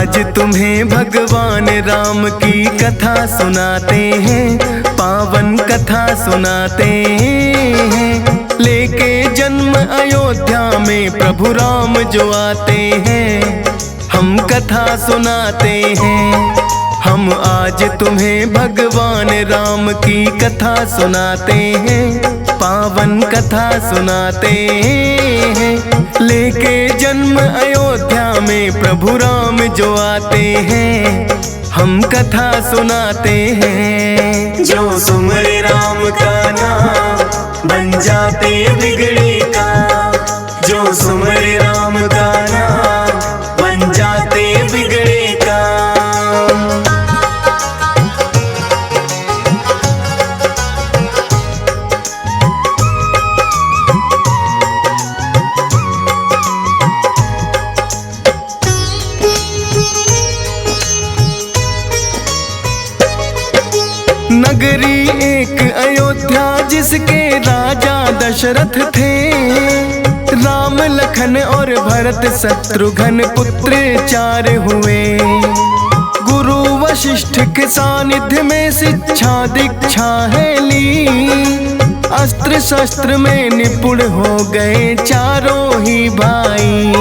आज तुम्हें भगवान राम की कथा सुनाते हैं, पावन कथा सुनाते हैं। लेके जन्म अयोध्या में प्रभु राम जो आते हैं, हम कथा सुनाते हैं। हम आज तुम्हें भगवान राम की कथा सुनाते हैं, पावन कथा सुनाते हैं। लेके जन्म अयोध्या में प्रभु राम जो आते हैं, हम कथा सुनाते हैं। जो सुमरे राम का नाम बन जाते बिगड़े काम, जो सुमरे राम का नाम बन जाते बिगड़े काम। नगरी एक अयोध्या जिसके राजा दशरथ थे, राम लखन और भरत शत्रुघ्न पुत्र 4 हुए। गुरु वशिष्ठ के सानिध्य में शिक्षा दीक्षा है ली, अस्त्र शस्त्र में निपुण हो गए चारों ही भाई।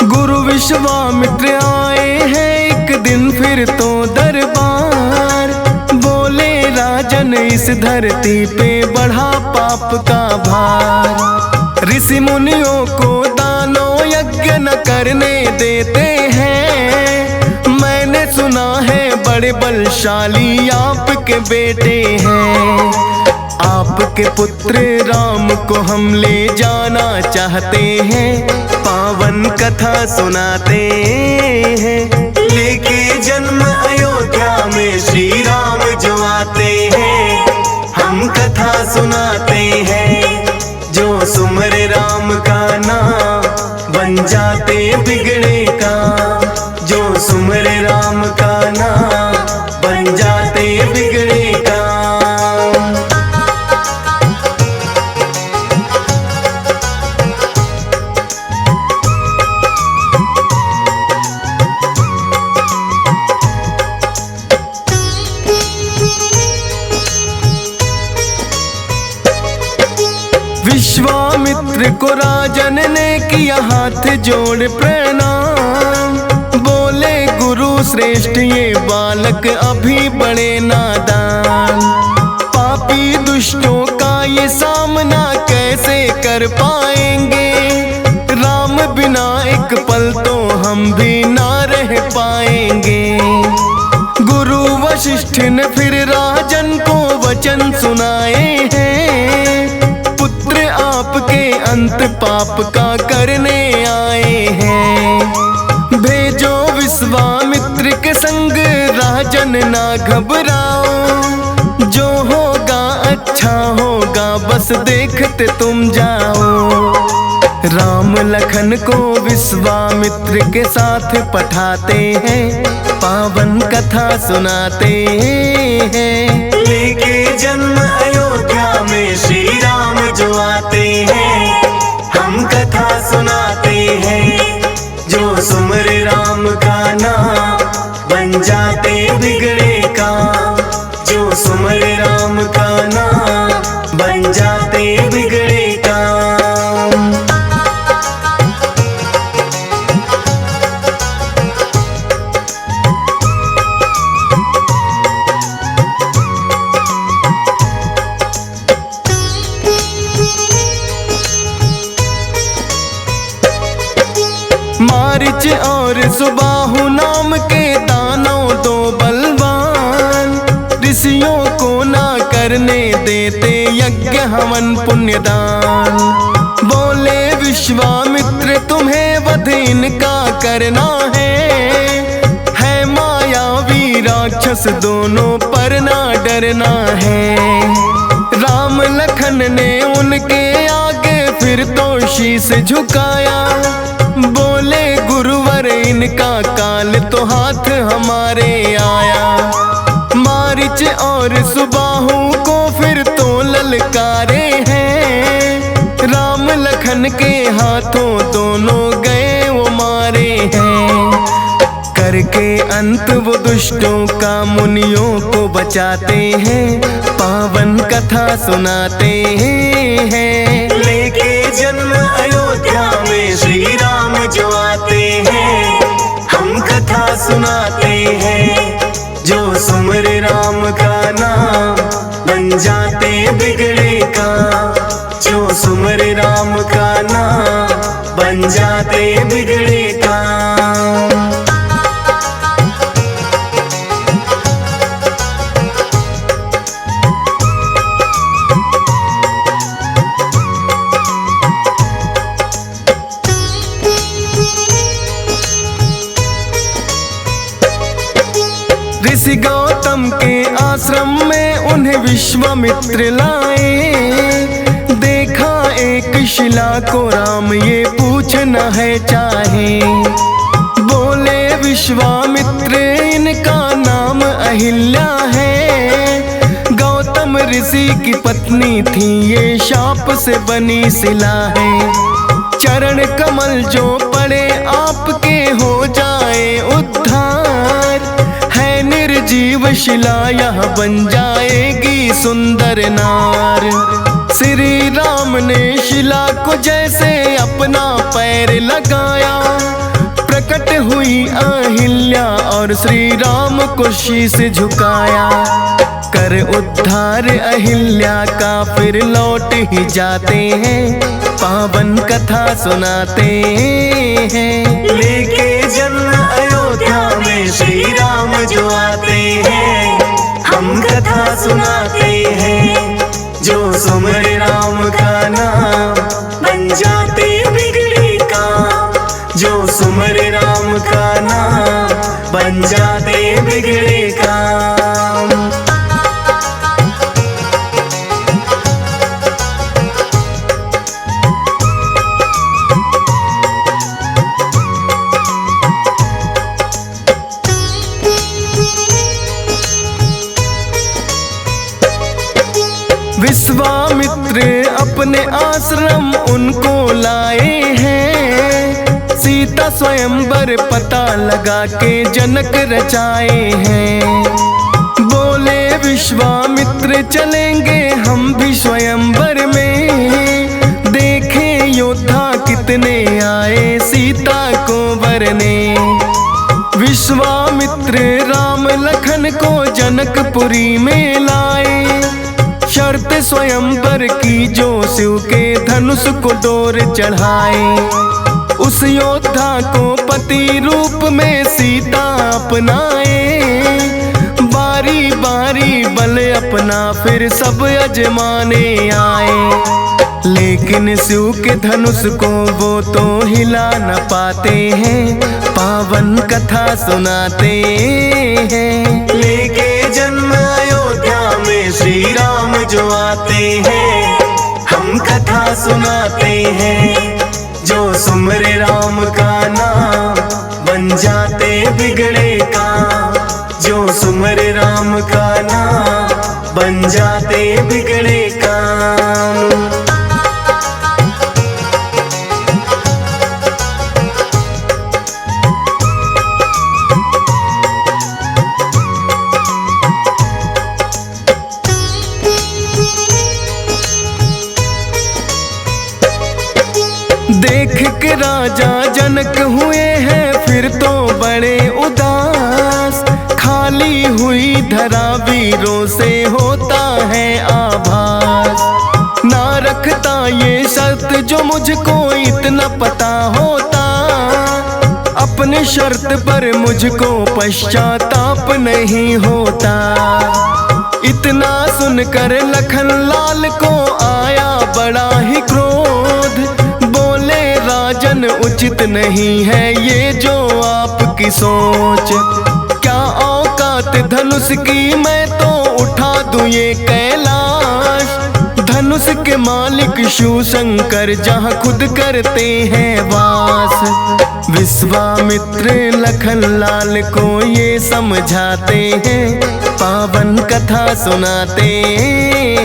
गुरु विश्वामित्र आए हैं एक दिन फिर तो दरबार, बोले राजन इस धरती पे बढ़ा पाप का भार। ऋषि मुनियों को दानों यज्ञ न करने देते हैं, मैंने सुना है बड़े बलशाली आपके बेटे हैं। आपके पुत्र राम को हम ले जाना चाहते हैं, पावन कथा सुनाते हैं। लेके जन्म अयोध्या में श्री राम जो आते हैं, हम कथा सुनाते हैं। जो सुमरे राम का नाम बन जाते बिगड़े काम, जो सुमरे राम का नाम बन जाते बिगड़े काम। विश्वामित्र को राजन ने किया हाथ जोड़ प्रणाम, बोले गुरु श्रेष्ठ ये बालक अभी बड़े नादान। पापी दुष्टों का ये सामना कैसे कर पाएंगे, राम बिना एक पल तो हम भी ना रह पाएंगे। गुरु वशिष्ठ ने फिर राजन को वचन सुनाए हैं, पुत्र आपके अंत पाप का करने आए हैं। भेजो विश्वामित्र के संग राजन ना घबराओ, जो होगा अच्छा होगा बस देखते तुम जाओ। राम लखन को विश्वामित्र के साथ पठाते हैं, पावन कथा सुनाते हैं। लेके जन्म अयोध्या में श्री राम जो आते हैं, हम कथा सुनाते हैं। जो सुमरे राम का नाम बन जाते बिगड़े काम, जो सुमरे राम का नाम बन जाते बिगड़े काम। मारिच और सुबाहु नाम के दानव 2 बलवान, ऋषियों को ना करने देते यज्ञ हवन पुण्यदान। बोले विश्वामित्र तुम्हें वध इनका करना है मायावी राक्षस दोनों पर ना डरना है। राम लखन ने उनके आगे फिर तो शीश झुकाया, बोले गुरुवर इनका काल तो हाथ हमारे आया। मारिच और सुबाहु को फिर तो ललकारे हैं, राम लखन के हाथों दोनों गए वो मारे हैं। करके अंत वो दुष्टों का मुनियों को बचाते हैं, पावन कथा सुनाते हैं। लेके जन्म अयोध्या में श्री राम जो आते हैं, हम कथा सुनाते हैं। जो सुमरे राम का नाम बन जाते बिगड़े काम, जो सुमरे राम का नाम बन जाते बिगड़े काम। ऋषि गौतम के आश्रम में उन्हें विश्वामित्र लाए, देखा एक शिला को राम ये पूछना है चाहे। बोले विश्वामित्र इनका नाम अहिल्या है, गौतम ऋषि की पत्नी थी ये शाप से बनी शिला है। चरण कमल जो पड़े आपके हो जाए उद्धार, है निर्जीव शिला यह बन जाएगी सुंदर नार। श्री राम ने शिला को जैसे अपना पैर लगाया, प्रकट हुई अहिल्या और श्री राम को शीश झुकाया। कर उद्धार अहिल्या का फिर लौट ही जाते हैं, पावन कथा सुनाते हैं। लेके जन्म अयोध्या में श्री राम जो आते हैं, हम कथा सुनाते हैं। जो सुमरे राम का नाम बन जाते बिगड़े काम, जो सुमरे राम का नाम बन जाते बिगड़े काम। विश्वामित्र अपने आश्रम उनको लाए हैं, सीता स्वयंवर पता लगा के जनक रचाए हैं। बोले विश्वामित्र चलेंगे हम भी स्वयंवर में, देखें योद्धा कितने आए सीता को वरने। विश्वामित्र राम लखन को जनकपुरी में लाए, शर्त स्वयंवर की जो शिव के धनुष को डोर चढ़ाए। उस योद्धा को पति रूप में सीता अपनाए, बारी बारी बल अपना फिर सब अजमाने आए। लेकिन शिव के धनुष को वो तो हिला न पाते हैं, पावन कथा सुनाते हैं। लेके जन्म अयोध्या में श्री राम जो आते हैं, हम कथा सुनाते हैं। जो सुमरे राम का नाम बन जाते बिगड़े काम, जो सुमरे राम का नाम बन जाते बिगड़े काम। देख के राजा जनक हुए हैं फिर तो बड़े उदास, खाली हुई धरा वीरों से होता है आभास। ना रखता ये शर्त जो मुझको इतना पता होता, अपने शर्त पर मुझको पश्चाताप नहीं होता। इतना सुनकर लखन लाल को आया बड़ा ही क्रोध, बोले राजन उचित नहीं है ये जो आपकी सोच। क्या औकात धनुष की मैं तो उठा दूं ये कैलाश, धनुष के मालिक शिव शंकर जहाँ खुद करते हैं वास। विश्वामित्र लखन लाल को ये समझाते हैं, पावन कथा सुनाते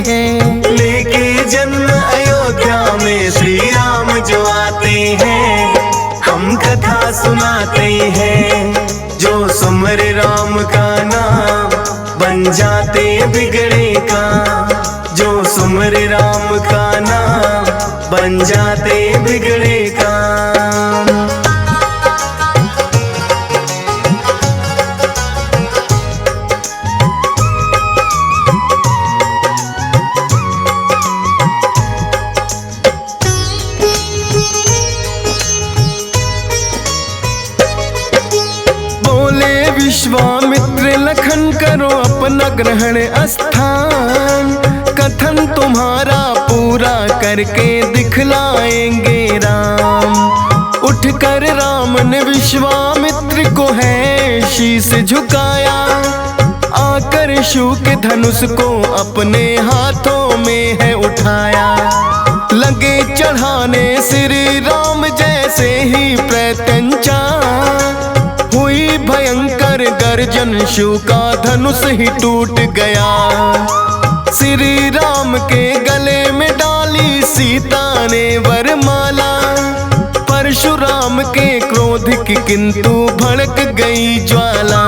हैं। लेके जन्म अयोध्या में श्री राम जो आते हैं, हम कथा सुनाते हैं। जो सुमरे राम का नाम बन जाते बिगड़े काम। जो सुमरे राम का नाम बन जाते बिगड़े काम। विश्वामित्र लखन करो अपना ग्रहण स्थान। कथन तुम्हारा पूरा करके दिखलाएंगे राम। उठकर राम ने विश्वामित्र को है शीश झुकाया। आकर शिव के धनुष को अपने हाथों में है उठाया। लगे चढ़ाने श्री राम जैसे ही प्रत्यंचा। हुई भयंकर गर्जन शिव का धनुष ही टूट गया। श्री राम के गले में डाली सीता ने वरमाला। परशुराम के क्रोध की किंतु भड़क गई ज्वाला।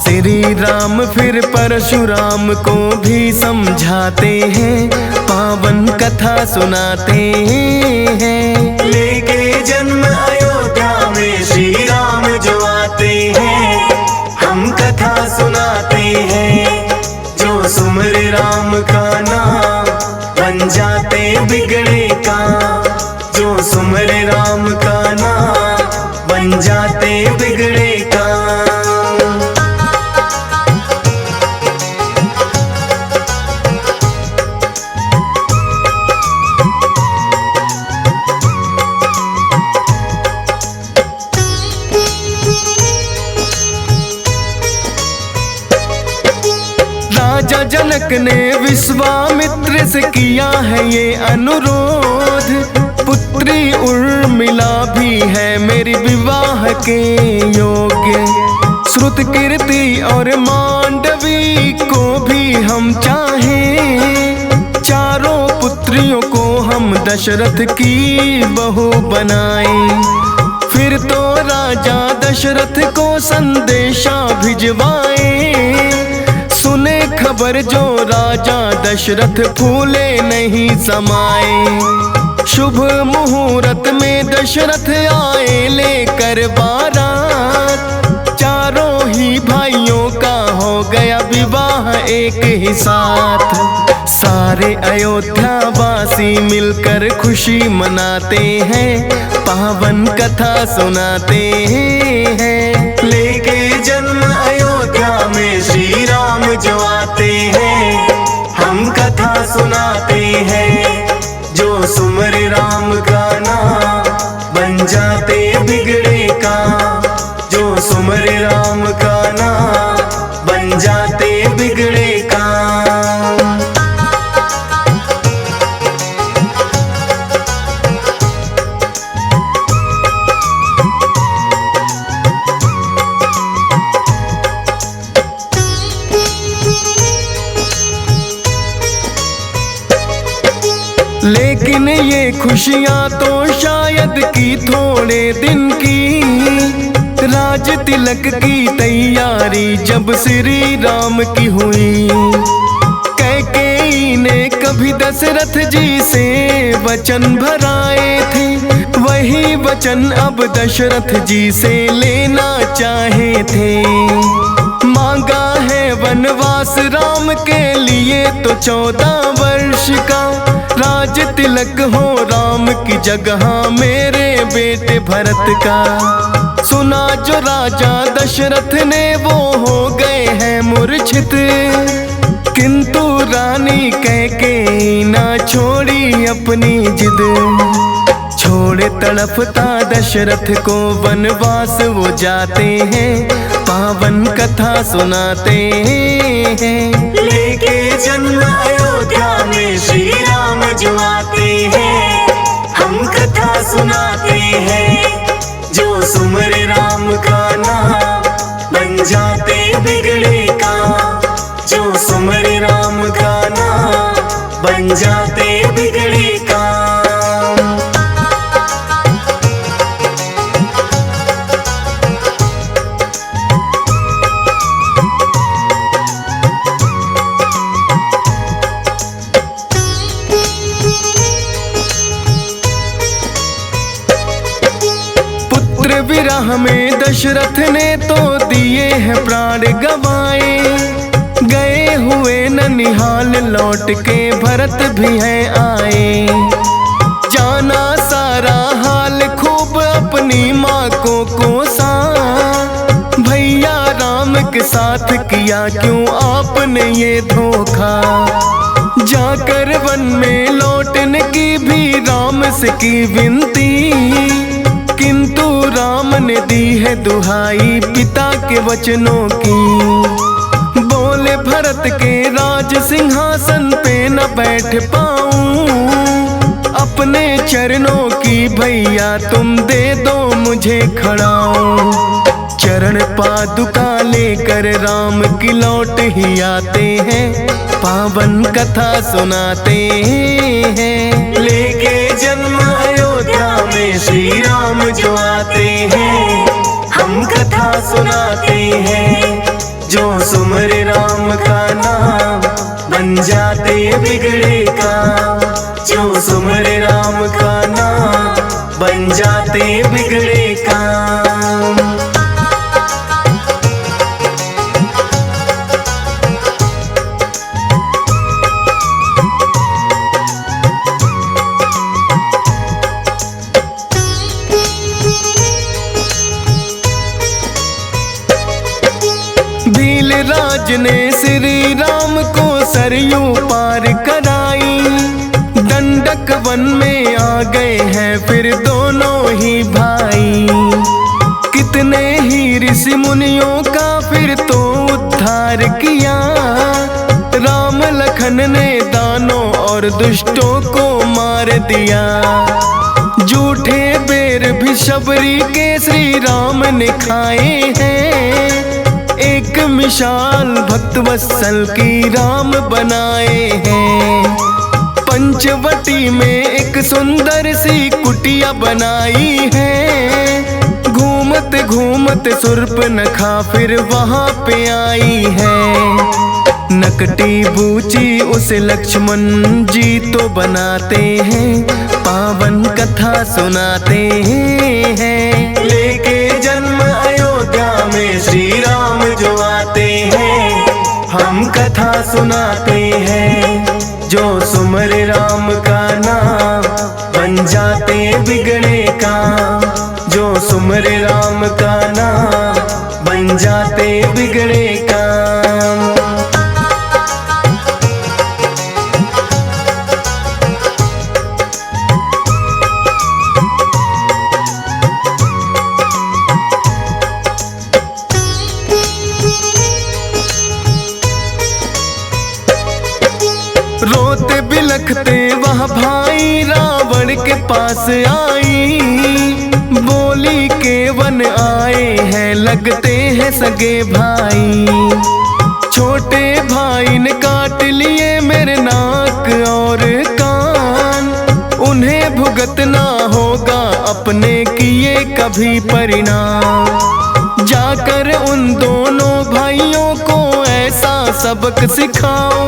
श्री राम फिर परशुराम को भी समझाते हैं, पावन कथा सुनाते हैं। लेके जन्म अयोध्या में श्री राम जो आते हैं, हम कथा सुनाते हैं। जो सुमरे राम का नाम बन जाते बिगड़े काम। जो सुमरे राम का नाम बन जाते बिगड़े काम। राजा जनक ने विश्वामित्र से किया है ये अनुरोध। पुत्री उर्मिला भी है मेरी विवाह के योग्य। श्रुत कीर्ति और मांडवी को भी हम चाहें। चारों पुत्रियों को हम दशरथ की बहू बनाएं। फिर तो राजा दशरथ को संदेशा भिजवाएं। सुने खबर जो राजा दशरथ फूले नहीं समाए। शुभ मुहूर्त में दशरथ आए लेकर बारात। चारों ही भाइयों का हो गया विवाह एक ही साथ। सारे अयोध्या वासी मिलकर खुशी मनाते हैं, पावन कथा सुनाते हैं। लेके जन्म अयोध्या में श्री राम जो आते हैं, हम कथा सुनाते हैं। जो सुमरे राम का नाम बन जाते बिगड़े काम। जो सुमरे राम का नाम बन जाते बिगड़े काम। लेकिन ये खुशियां तो शायद की थोड़े दिन की। राज तिलक की तैयारी जब श्री राम की हुई। कैकेयी ने कभी दशरथ जी से वचन भराए थे। वही वचन अब दशरथ जी से लेना चाहे थे। मांगा है वनवास राम के लिए तो 14 वर्ष का। राज तिलक हो राम की जगह मेरे बेटे भरत का। सुना जो राजा दशरथ ने वो हो गए हैं मूर्छित। किंतु रानी कैकेयी ना छोड़ी अपनी जिद। छोड़े तड़पता दशरथ को वनवास वो जाते हैं, पावन कथा सुनाते हैं। लेके जन्म अयोध्या में श्री राम जो आते हैं, हम कथा सुनाते हैं। जो सुमरे राम का नाम बन जाते बिगड़े काम। जो सुमरे राम का नाम बन जाते बिगड़े काम। राह में दशरथ ने तो दिए हैं प्राण गवाए, गए हुए ननिहाल लौट के भरत भी हैं आए। जाना सारा हाल खूब अपनी माँ को कोसा, भैया राम के साथ किया क्यों आपने ये धोखा। जाकर वन में लौटने की भी राम से की विनती, किंतु राम ने दी है दुहाई पिता के वचनों की। बोले भरत के राज सिंहासन पे न बैठ पाऊं, अपने चरणों की भैया तुम दे दो मुझे खड़ाऊं। चरण पादुका लेकर राम की लौट ही आते हैं, पावन कथा सुनाते हैं। लेके जन्म अयोध्या में श्री राम जो आते हैं, हम कथा सुनाते हैं। जो सुमर राम का नाम बन जाते बिगड़े काम, जो सुमर राम का नाम बन जाते बिगड़े काम। राज ने श्री राम को सरयू पार कराई, दंडक वन में आ गए हैं फिर दोनों ही भाई। कितने ही ऋषि मुनियों का फिर तो उद्धार किया, राम लखन ने दानों और दुष्टों को मार दिया। झूठे बेर भी शबरी के श्री राम ने खाए हैं, एक मिसाल भक्त वत्सल की राम बनाए हैं। पंचवटी में एक सुंदर सी कुटिया बनाई है, घूमते घूमते शूर्पणखा फिर वहाँ पे आई है। नकटी बूची उसे लक्ष्मण जी तो बनाते हैं, पावन कथा सुनाते हैं। लेके जन्म अयोध्या में श्री राम जो आते हैं, हम कथा सुनाते हैं। जो सुमर राम का नाम बन जाते बिगड़े काम, जो सुमर राम का नाम बन जाते बिगड़े काम। रोते बिलखते वह भाई रावण के पास आई, बोली के वन आए हैं लगते हैं सगे भाई। छोटे भाई ने काट लिए मेरे नाक और कान, उन्हें भुगतना होगा अपने किए कभी परिणाम। जाकर उन दोनों भाइयों को ऐसा सबक सिखाओ,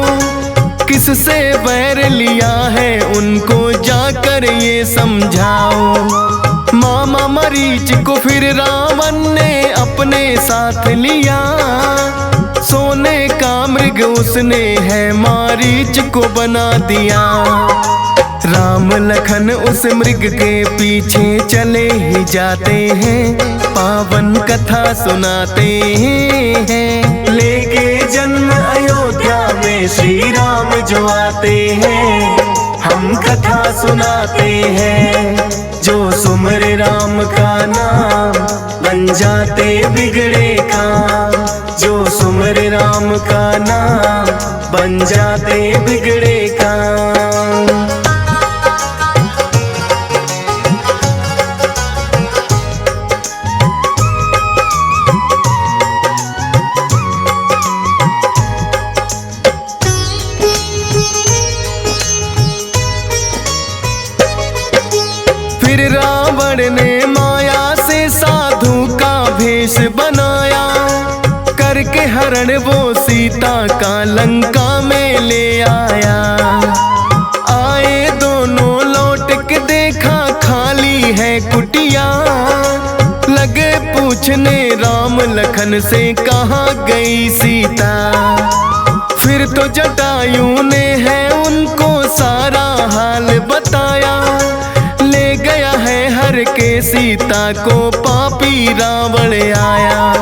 किससे वैर लिया है उनको जाकर ये समझाओ। मामा मरीच को फिर रावण ने अपने साथ लिया, सोने का मृग उसने है मारीच को बना दिया। राम लखन उस मृग के पीछे चले ही जाते हैं, पावन कथा सुनाते हैं। लेके जन्म अयोध्या में श्री राम जो आते हैं, हम कथा सुनाते हैं। जो सुमर राम का नाम बन जाते बिगड़े काम, जो सुमर राम का नाम बन जाते बिगड़े काम। फिर रावण ने माया से साधु का भेष बनाया, करके हरण वो सीता का लंका में ले आया। आए दोनों लौट के देखा खाली है कुटिया, लगे पूछने राम लखन से कहाँ गई सीता। फिर तो जटायु ने है उनको सारा हाल बताया। ले गया है हर के सीता को पापी रावण आया।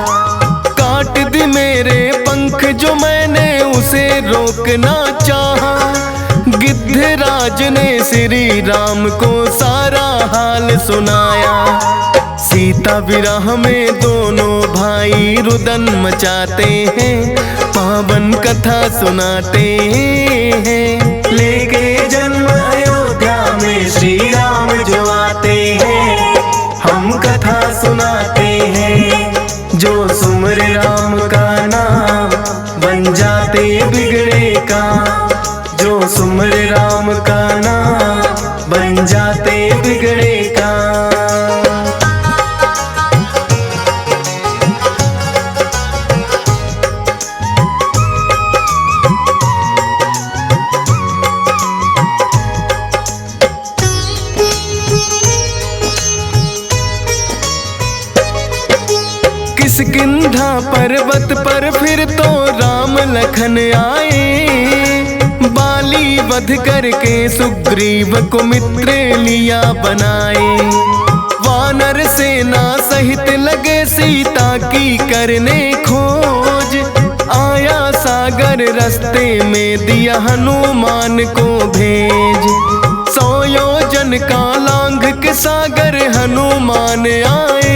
काट दी मेरे पंख जो मैंने उसे रोकना चाहा। गिद्धराज ने श्री राम को सारा हाल सुनाया। सीता विरह में दोनों भाई रुदन मचाते हैं, पावन कथा सुनाते हैं। लेके जन्म अयोध्या में श्री राम जो आते हैं, हम कथा सुनाते हैं। जो सुमर राम का नाम बन जाते बिगड़े काम। जो सुमर राम का नाम बन जाते बिगड़े काम। किष्किंधा पर्वत पर फिर तो राम लखन आए। बाली वध करके सुग्रीव को मित्र लिया बनाए। वानर सेना सहित लगे सीता की करने खोज। आया सागर रास्ते में दिया हनुमान को भेज। 100 योजन का लांघ के सागर हनुमान आए।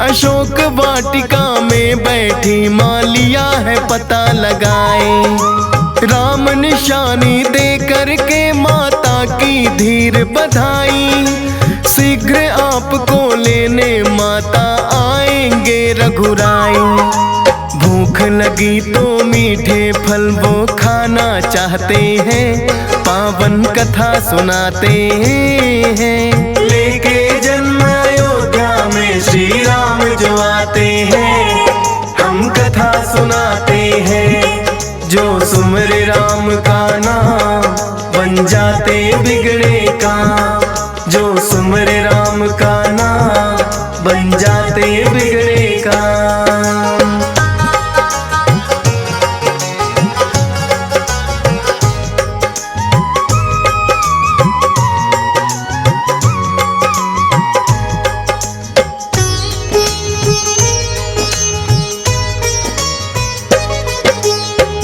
अशोक वाटिका में बैठी मालिया है पता लगाए। राम निशानी दे करके माता की धीर बधाई। शीघ्र आपको लेने माता आएंगे रघुराई। भूख लगी तो मीठे फल वो खाना चाहते हैं, पावन कथा सुनाते हैं। लेके जन्म अयोध्या में श्री राम जो आते हैं, हम कथा सुनाते हैं। जो सुमर राम का नाम बन जाते बिगड़े काम। जो सुमर राम का नाम बन जाते बिगड़े काम।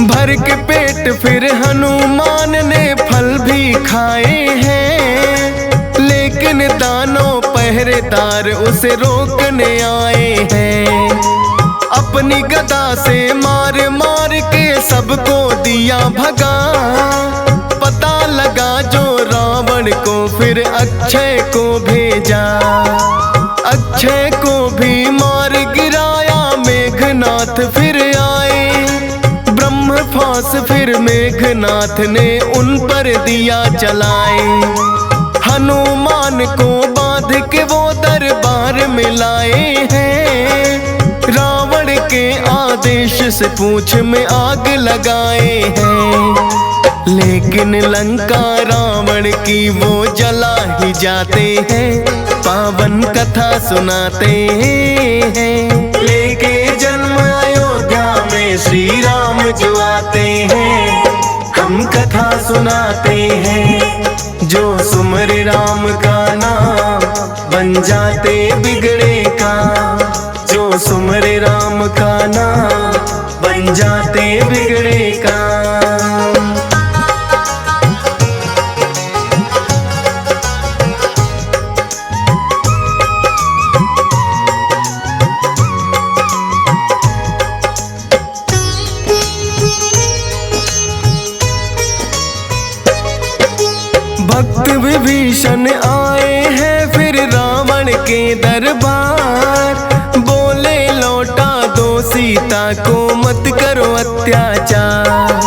भर के पेट फिर हनुमान ने फल भी खाए हैं। लेकिन दानों पहरेदार उसे रोकने आए हैं। अपनी गदा से मार मार के सबको दिया भगा। पता लगा जो रावण को फिर अक्षय को भेजा। अक्षय को भी मार गिराया मेघनाथ फिर आए। ब्रह्मफास फिर मेघनाथ ने उन पर दिया चलाए। हनुमान को बांध के वो दरबार में लाए हैं। रावण के आदेश से पूंछ में आग लगाए हैं। लेकिन लंका रावण की वो जला ही जाते हैं, पावन कथा सुनाते हैं। लेके जन्म अयोध्या में श्री राम जो आते हैं, हम कथा सुनाते हैं। जो सुमर राम का नाम बन जाते बिगड़े काम। जो सुमर राम का नाम बन जाते बिगड़े काम। भक्त विभीषण आए हैं फिर रावण के दरबार। बोले लौटा दो सीता को मत करो अत्याचार।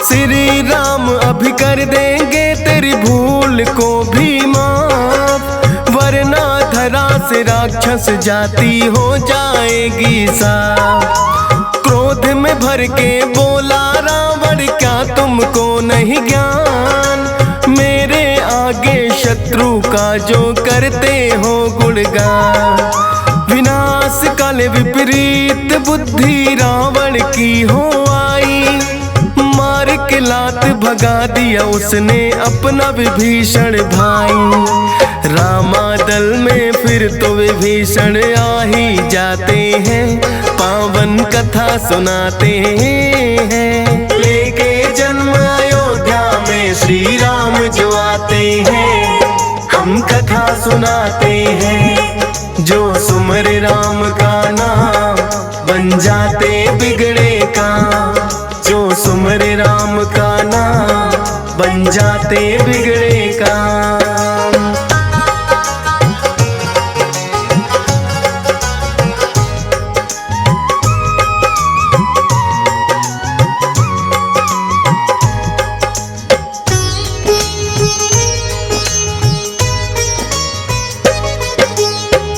श्री राम अभी कर देंगे तेरी भूल को भी माफ। वरना धरा से राक्षस जाति हो जाएगी साफ। क्रोध में भर के बोला रावण क्या तुमको नहीं ज्ञान। मेरे आगे शत्रु का जो करते हो गुणगान। विनाश काले विपरीत बुद्धि रावण की हो आई, मार के लात भगा दिया उसने अपना विभीषण भाई। रामादल में फिर तो विभीषण आ ही जाते हैं, पावन कथा सुनाते हैं। लेके जन्म अयोध्या में श्री राम जो आते हैं, हम कथा सुनाते हैं। जो सुमर राम का नाम बन जाते बिगड़े काम, जो सुमर राम का नाम बन जाते बिगड़े काम।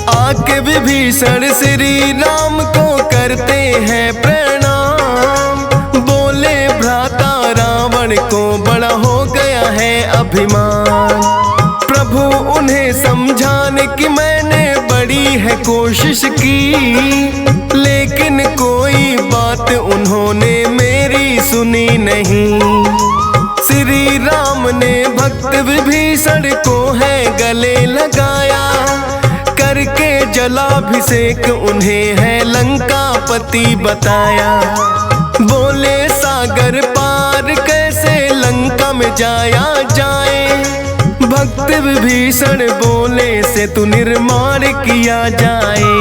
आके विभीषण श्री राम को करते हैं प्रणाम, बोले भ्राता रावण को बड़ा हो गया है अभिमान। प्रभु उन्हें समझाने की मैंने बड़ी है कोशिश की, लेकिन कोई बात उन्होंने मेरी सुनी नहीं। श्री राम ने भक्त विभीषण को है गले लगाया, करके जलाभिषेक उन्हें है लंकापति बताया। बोले सागर पार कैसे लंका में जाया जाए, भक्त विभीषण बोले से तू निर्माण किया जाए।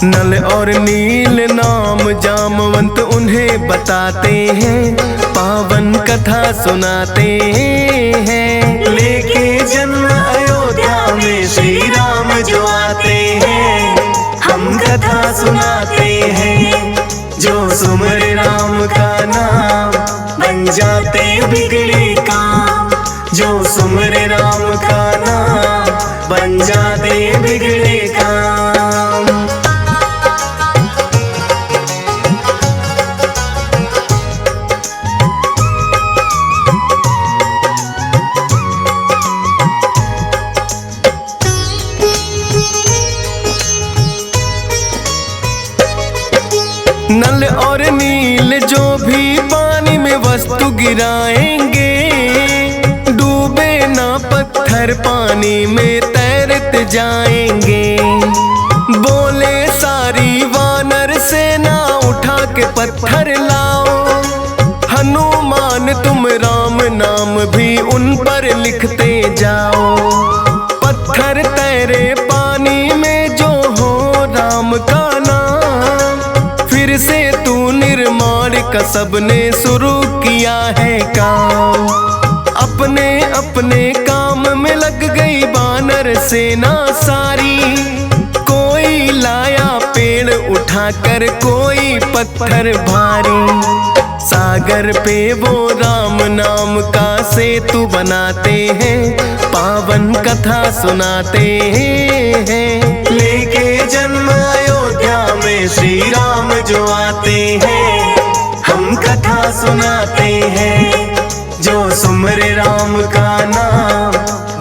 नल और नील नाम जामवंत उन्हें बताते हैं, पावन कथा सुनाते हैं। लेके जन्म अयोध्या में श्री राम जो आते हैं, हम कथा सुनाते हैं। जो सुमर राम का नाम बन जाते बिगड़े काम, जो सुमर राम का नाम बन जाते बिगड़े काम। नल और नील जो भी पानी में वस्तु गिराएंगे, डूबे ना पत्थर पानी में तैरते जाएंगे। बोले सारी वानर सेना उठा के पत्थर लाओ, हनुमान तुम राम नाम भी उन पर लिखते जाओ। पत्थर तैरे पानी में जो हो राम का नाम, फिर से तू निर्माण का सबने शुरू किया है काम। अपने अपने काम में लग गई वानर सेना सारी, कोई लाया पेड़ उठाकर कोई पत्थर भारी। सागर पे वो राम नाम का सेतु बनाते हैं, पावन कथा सुनाते हैं। लेके जन्म अयोध्या में श्री राम जो आते हैं, हम कथा सुनाते हैं। जो सुमर राम का नाम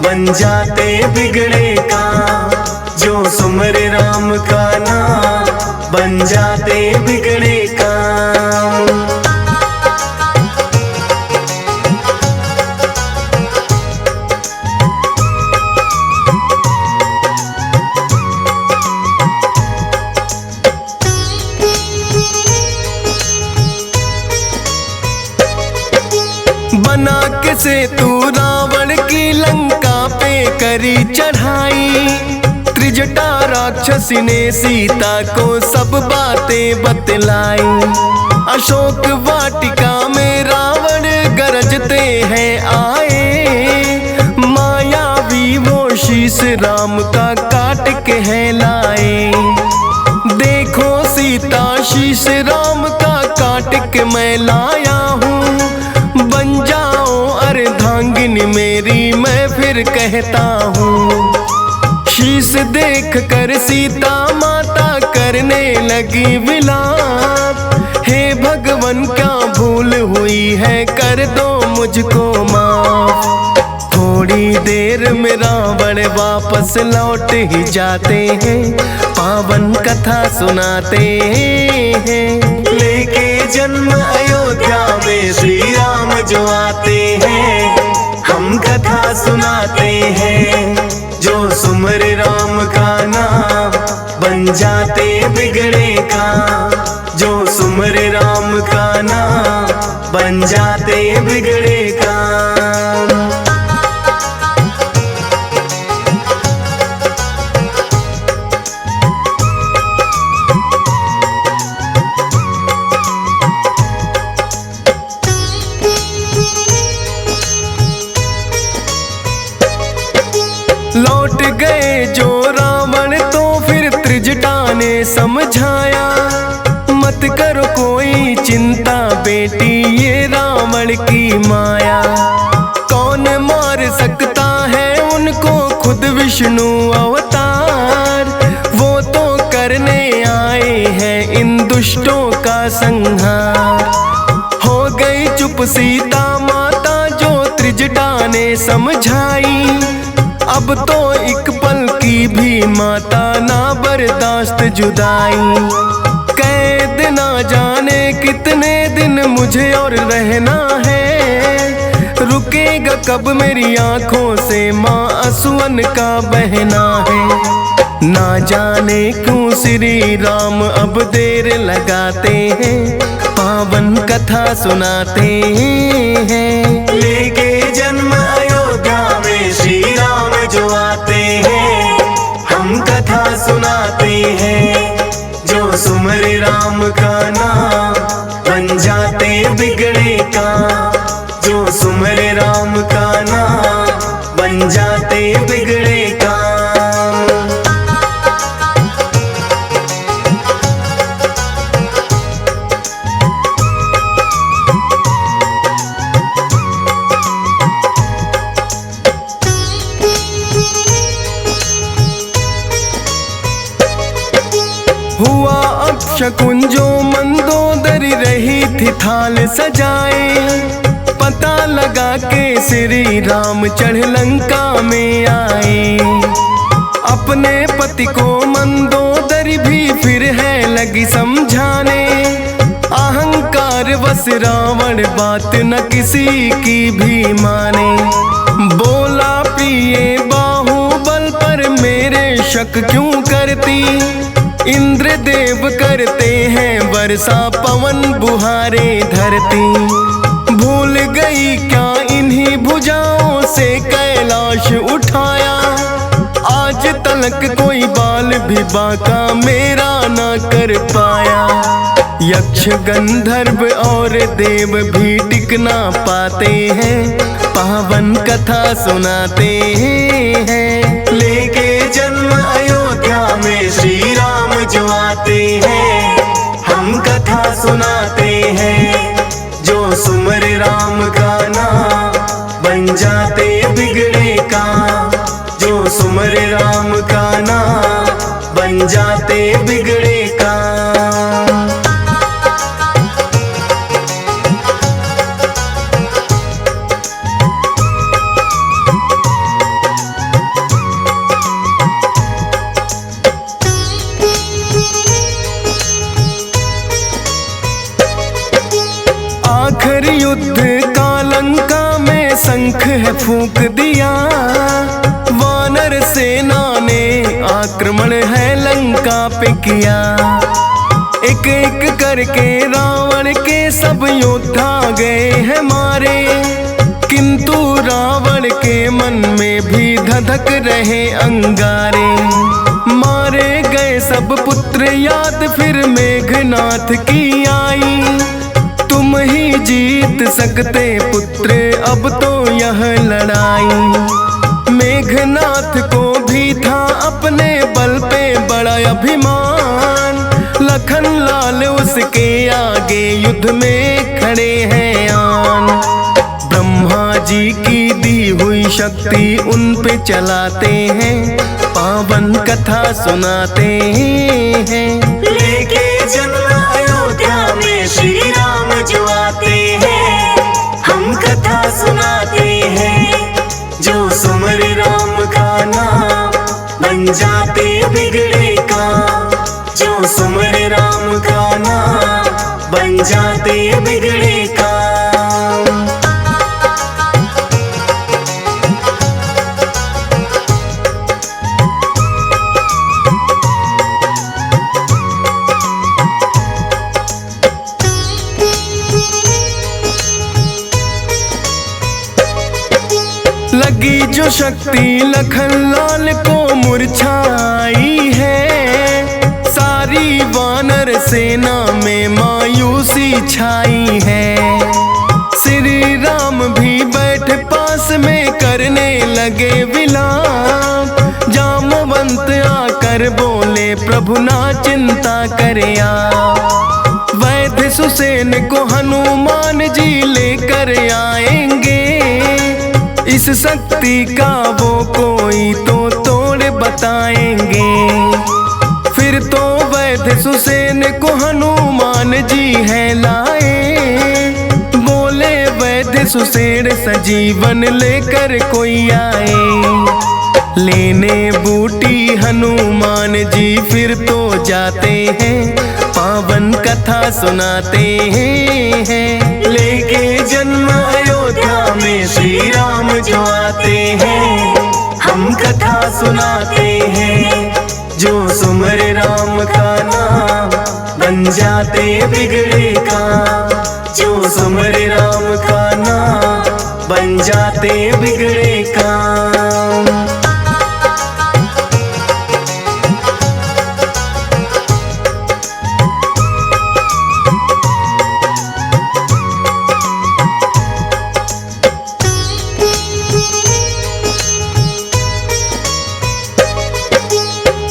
बन जाते बिगड़े काम, जो सुमर राम का नाम बन जाते बिगड़े काम। बना के सेतु रावण की लंका पे करी चढ़ाई, त्रिजटा राक्षसी ने सीता को सब बातें बतलाई। अशोक वाटिका में रावण गरजते हैं आए, मायावी वो शीश राम का काट के है लाए। देखो सीता शीश राम का काट के मैं लाया हूँ, बन जाओ अर्धांगिनी मेरी मैं फिर कहता हूँ। शीश देख कर सीता माता करने लगी विलाप, हे भगवन क्या भूल हुई है कर दो मुझको माफ। थोड़ी ही देर में रावण वापस लौट ही जाते हैं, पावन कथा सुनाते हैं। लेके जन्म अयोध्या में श्री राम जो आते हैं, हम कथा सुनाते हैं। जो सुमर राम का नाम बन जाते बिगड़े काम, जो सुमर राम का नाम बन जाते बिगड़े काम। लौट गए जो रावण तो फिर त्रिजटा ने समझाया, मत करो कोई चिंता बेटी ये रावण की माया। कौन मार सकता है उनको खुद विष्णु अवतार, वो तो करने आए हैं इन दुष्टों का संहार। हो गई चुप सीता माता जो त्रिजटा ने समझाई, अब तो एक पल की भी माता ना बर्दाश्त जुदाई। कैद ना जाने कितने दिन मुझे और रहना है, रुकेगा कब मेरी आंखों से माँ असुअन का बहना है। ना जाने क्यों श्री राम अब देर लगाते हैं, पावन कथा सुनाते हैं। लेके जन्म अयोध्या में श्री राम जो आते हैं, हम कथा सुनाते हैं। जो सुमर राम का नाम बन जाते बिगड़े काम, जो सुमर राम का नाम बन जाते बिगड़े काम। हुआ अपशकुन जो मंदोदरी रही थी थाल सजाए, पता लगा के श्री राम चढ़ लंका में आए। अपने पति को मंदोदरी भी फिर है लगी समझाने, अहंकार वश रावण बात न किसी की भी माने। बोला प्रिय बाहुबल पर मेरे शक क्यों करती, इंद्र देव करते हैं वर्षा पवन बुहारे धरती। भूल गई क्या इन्हीं भुजाओं से कैलाश उठाया, आज तलक कोई बाल भी बाका मेरा ना कर पाया। यक्ष गंधर्व और देव भी टिक ना पाते हैं, पावन कथा सुनाते हैं। लेके जन्म अयोध्या में श्री राम जो आते हैं, हम कथा सुनाते हैं। जो सुमर राम का नाम बन जाते बिगड़े काम, जो सुमर राम का नाम बन जाते बिगड़े काम। आखिरी युद्ध का लंका में शंख है फूंक दिया, वानर सेना ने आक्रमण है लंका पे किया। एक एक करके रावण के सब योद्धा गए हैं मारे, किंतु रावण के मन में भी धधक रहे अंगारे। मारे गए सब पुत्र याद फिर मेघनाथ की आई, तुम ही जीत सकते पुत्र अब तो यह लड़ाई। मेघनाथ को भी था अपने बल पे बड़ा अभिमान, लखन लाल उसके आगे युद्ध में खड़े हैं आन। ब्रह्मा जी की दी हुई शक्ति उन पे चलाते हैं, पावन कथा सुनाते हैं। लेके जन्म अयोध्या में श्री राम जो आते हैं, हम कथा सुनाते हैं। जो सुमर जाते बिगड़े काम। जो सुमरे राम का नाम बन जाते बिगड़े काम। लगी जो शक्ति लखन लाल को मुरझाई है, सारी वानर सेना में मायूसी छाई है। श्री राम भी बैठ पास में करने लगे विलाप। जामवंत आकर बोले प्रभु ना चिंता करे आप। वैद्य सुसेन को हनुमान जी लेकर आएंगे, इस शक्ति का वो कोई तो तोड़ बताएंगे। फिर तो वैद्य सुसेन को हनुमान जी है लाए। बोले वैद्य सुसेन सजीवन लेकर कोई आए। लेने बूटी हनुमान जी फिर तो जाते हैं, पावन कथा सुनाते हैं। लेके जन्म अयोध्या में श्री राम जो आते हैं, हम कथा सुनाते हैं। जो सुमरे राम का नाम बन जाते बिगड़े काम। जो सुमरे राम का नाम बन जाते बिगड़े काम।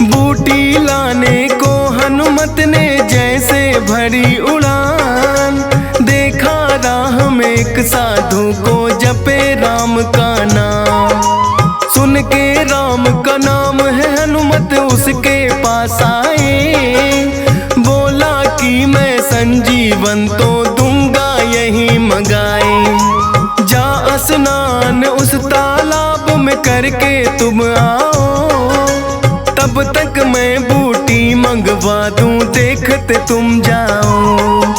बूटी लाने को हनुमत ने जैसे भरी उड़ान। देखा राह में एक साधु को जपे राम का नाम। सुन के राम का नाम है हनुमत उसके पास आए। बोला कि मैं संजीवन तो दूंगा यही मंगाए। जा स्नान उस तालाब में करके तुम आओ, तब तक मैं बूटी मंगवा दूं देखते तुम जाओ।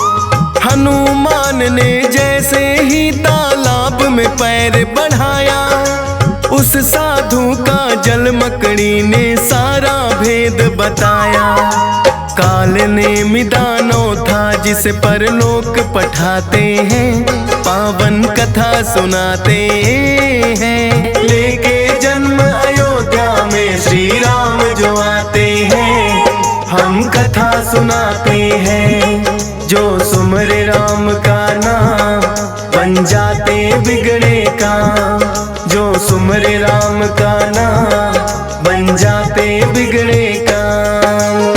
हनुमान ने जैसे ही तालाब में पैर बढ़ाया, उस साधु का जल मकड़ी ने सारा भेद बताया। काल ने मिदानो था जिसे परलोक पठाते हैं, पावन कथा सुनाते हैं। लेके जन्म अयोध्या में श्री राम जो आते हैं, हम कथा सुनाते हैं। जो सुमरे राम का नाम बन जाते बिगड़े काम। जो सुमरे राम का नाम बन जाते बिगड़े काम।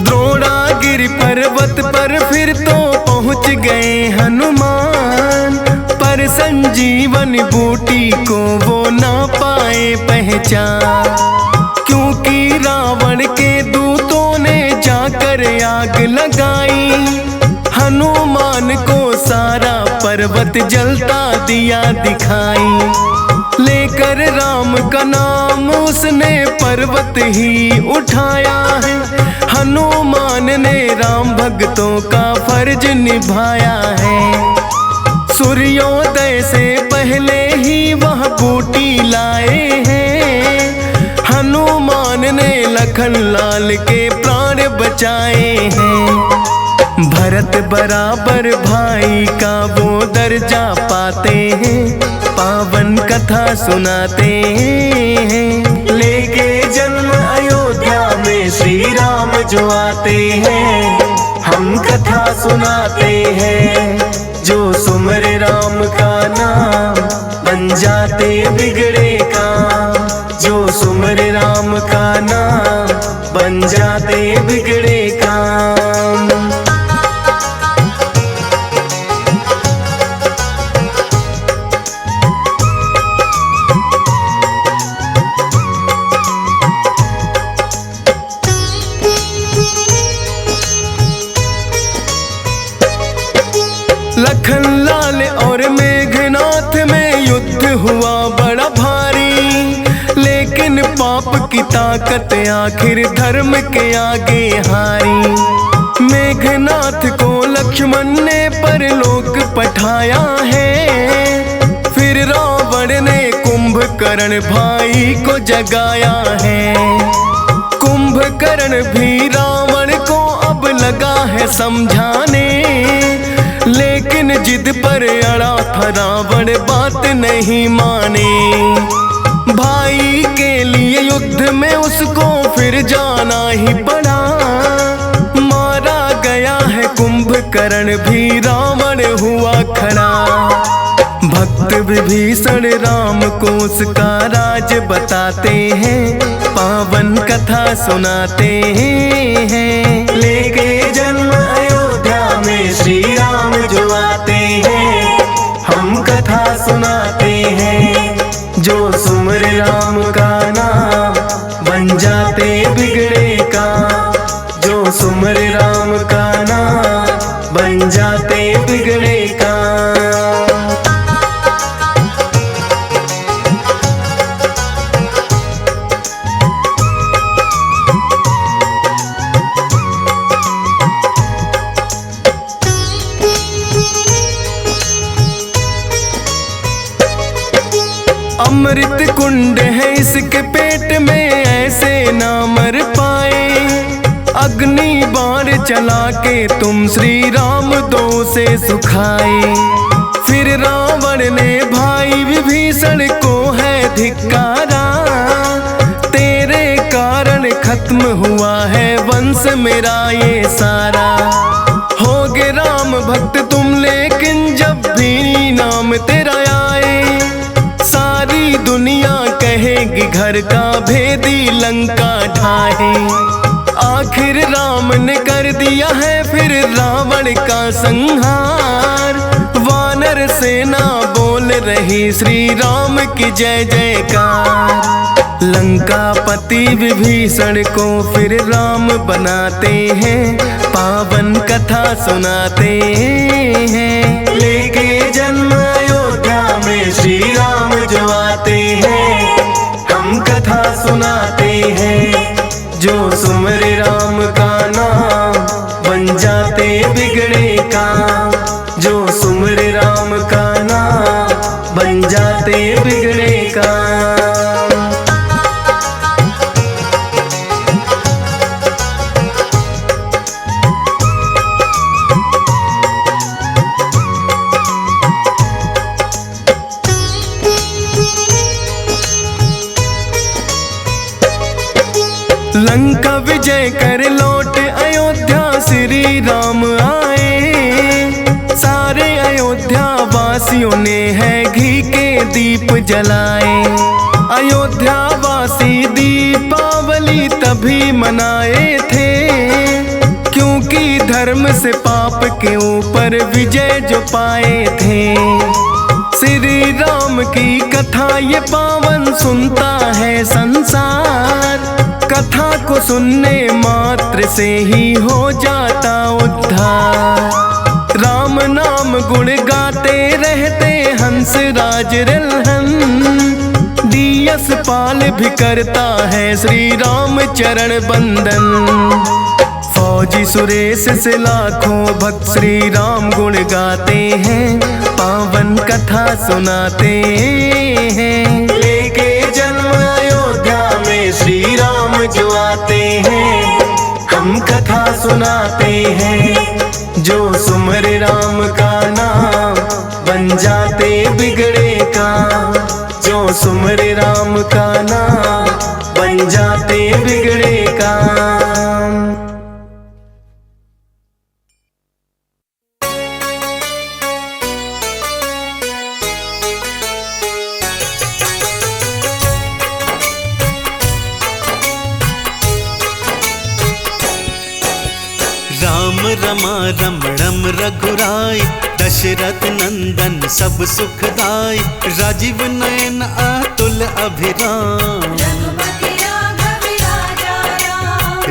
द्रोणागिरि पर्वत पर फिर तो पहुंच गए हनुमान। पर संजीवन बूटी को वो ना पाए पहचान, क्योंकि रावण के दूतों ने जाकर आग लगाई। हनुमान को सारा पर्वत जलता दिया दिखाई। लेकर राम का नाम उसने पर्वत ही उठाया है। हनुमान ने राम भक्तों का फर्ज निभाया है। सूर्योदय से पहले ही वह बूटी लाए हैं। हनुमान ने लखन लाल के प्राण बचाए हैं। भरत बराबर भाई का वो दर्जा पाते हैं, पावन कथा सुनाते हैं। लेके जन्म अयोध्या में श्री राम जो आते हैं, हम कथा सुनाते हैं। जो सुमरे राम का नाम बन जाते बिगड़े काम। जो सुमरे राम का नाम बन जाते बिगड़े काम। लखन लाल और मेघनाथ में युद्ध हुआ बड़ा भारी, लेकिन पाप की ताकत आखिर धर्म के आगे हारी। मेघनाथ को लक्ष्मण ने परलोक पठाया है, फिर रावण ने कुंभकर्ण भाई को जगाया है। कुंभकर्ण भी रावण को अब लगा है समझाने, लेकिन जिद पर अड़ा था रावण बात नहीं माने। भाई के लिए युद्ध में उसको फिर जाना ही पड़ा, मारा गया है कुंभकर्ण भी रावण हुआ खड़ा। भक्त विभीषण राम को उसका राज बताते हैं, पावन कथा सुनाते हैं। लेके जन्म अयोध्या में श्री राम जो आते हैं, हम कथा सुनाते हैं। जो सुमर राम का नाम बन जाते बिगड़े काम, जो सुमर राम का नाम बन जाते बिगड़े काम। अमृत कुंड है इसके पेट में, ऐसे ना मर पाए। अग्नि बाण चला के तुम श्री राम दो से सुखाए। फिर रावण ने भाई विभीषण को है धिक्कारा, तेरे कारण खत्म हुआ है वंश मेरा ये सारा। होगे राम भक्त तुम लेकिन जब भी नाम तेरा आए, सारी दुनिया कहेगी घर का भेदी लंका ढाए। आखिर राम ने कर दिया है फिर रावण का संहार, वानर सेना बोल रही श्री राम की जय जयकार। लंकापति विभीषण को फिर राम बनाते हैं, पावन कथा सुनाते हैं। लेके जन्म अयोध्या में श्री राम जो आते हैं, हम कथा सुनाते हैं। जो सुमर राम का नाम बन जाते बिगड़े काम, जो सुमर राम का नाम बन जाते बिगड़े काम। लंका विजय कर लौट अयोध्या श्री राम आए। सारे अयोध्या वासियों ने है घी के दीप जलाए। अयोध्या वासी दीपावली तभी मनाए थे, क्योंकि धर्म से पाप के ऊपर विजय जो पाए थे। श्री राम की कथा ये पावन सुनता है संसार, कथा को सुनने मात्र से ही हो जाता उद्धार। राम नाम गुण गाते रहते हंस राज रिलहन, दियस पाल भी करता है श्री राम चरण बंदन। फौजी सुरेश से लाखों भक्त श्री राम गुण गाते हैं, पावन कथा सुनाते हैं। लेके जन्म अयोध्या में श्री राम जो आते हैं, हम कथा सुनाते हैं। जो सुमर राम का नाम बन जाते बिगड़े काम, जो सुमर राम का नाम बन जाते बिगड़े काम। राम रमा रमणम रघुराई, दशरथ नंदन सब सुखदाई। राजीव नयन अतुल अभिराम,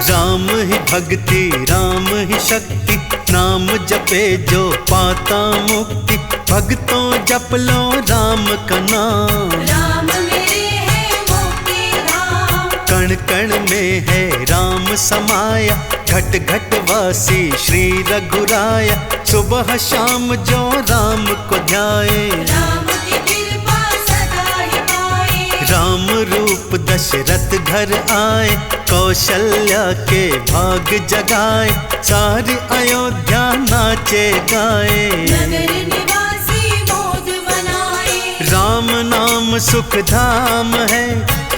राम ही भक्ति राम ही शक्ति, नाम जपे जो पाता मुक्ति। भक्तों जप लो राम का नाम, राम मेरे है मुक्ति धाम। कण कण में है राम समाया, घट घट वासी श्री रघुराया। सुबह शाम जो राम को ध्याए, राम की कृपा सदा ही पाए। राम रूप दशरथ घर आए, कौशल्या के भाग जगाए। सारी अयोध्या नाचे गाए, नगर निवासी मोद मनाए। राम नाम सुख धाम है,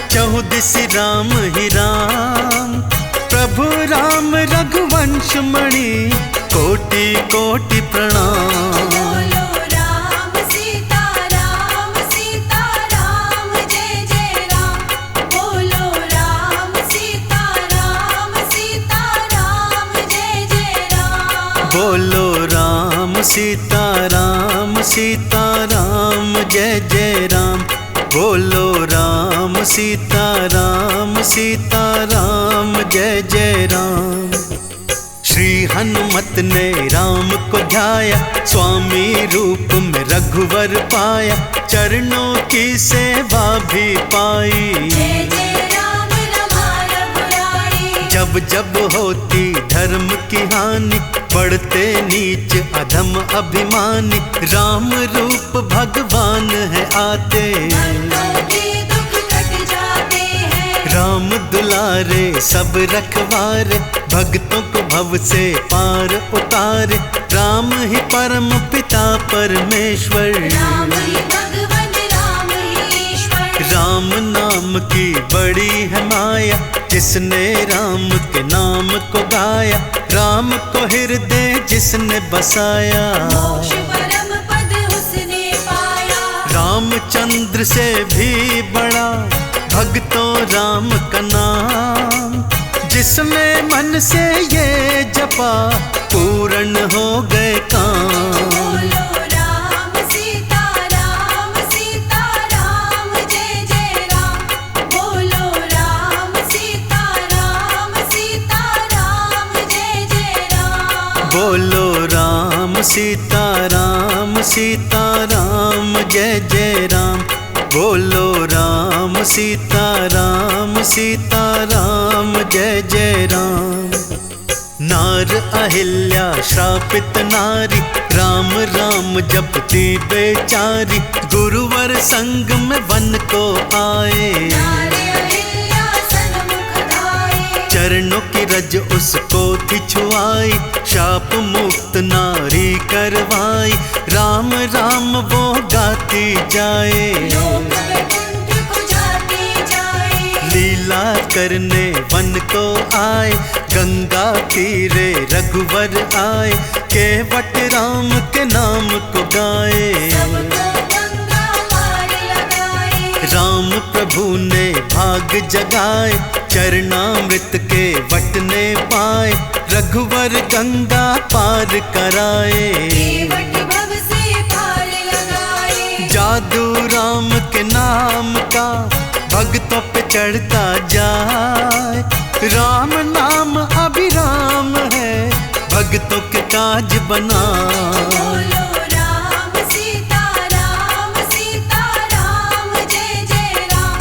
चहुदिसि राम ही राम। प्रभु राम रघुवंश मणि, कोटि कोटि प्रणाम। बोलो राम सीता राम सीता राम, जय जय राम। बोलो राम सीता राम सीता राम, जय जय राम। बोलो राम सीता राम सीता राम, जय जय राम। बोलो राम सीता राम सीता राम, जय जय राम। श्री हनुमत ने राम को ध्याया, स्वामी रूप में रघुवर पाया। चरणों की सेवा भी पाई, जय जय राम रमा रघुराई। जब जब होती धर्म की हानि, बढ़ते नीच अधम अभिमानी। राम रूप भगवान है आते, भक्तों के दुख कट जाते हैं। राम दुलारे सब रखवारे। भक्तों को भव से पार उतारे, राम ही परम पिता परमेश्वर। राम ही भगवान राम ही ईश्वर। राम नाम की बड़ी है माया, जिसने राम के नाम को गाया। राम को हृदय जिसने बसाया, मोक्ष परम पद उसने पाया। रामचंद्र से भी बड़ा भक्तों राम का नाम। जिसने मन से ये जपा, पूर्ण हो गए काम। बोलो राम सीता राम सीता राम, जय जय राम। बोलो राम सीता राम सीता राम, जय जय राम। बोलो राम सीता राम सीता राम, जय जय राम। बोलो राम सीता राम सीता राम, जय जय राम। नार अहिल्या श्रापित नारी, राम राम जपती बेचारी। गुरुवर संग में वन को आए, नारी अहिल्या सन्मुख धाये। चरणों की रज उसको थी छुआई। शाप मुक्त नारी करवाई, राम राम वो गाती जाए। लोक वैकुंठ को जाती जाए। लीला करने वन को आए, गंगा तीरे रघुवर आए। केवट राम के नाम को गाए, सबको गंगा मार लगाए। राम प्रभु ने भाग जगाए। चरणामृत के वट ने पाए, रघुवर गंगा पार कराए। केवट भव से पार लगाए। जादू राम के नाम का भक्तों पे चढ़ता जाए। राम नाम अभिराम है, भक्तों के ताज बना। बोलो राम सीता राम सीता राम, जय जय राम।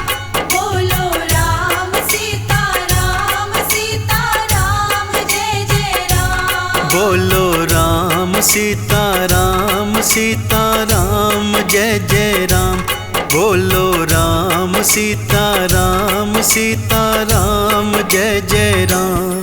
बोलो राम सीता राम सीता राम, जय जय राम। बोलो राम सीता राम सीता राम, जय जय राम। बोलो राम सीता राम सीता राम, जय जय राम।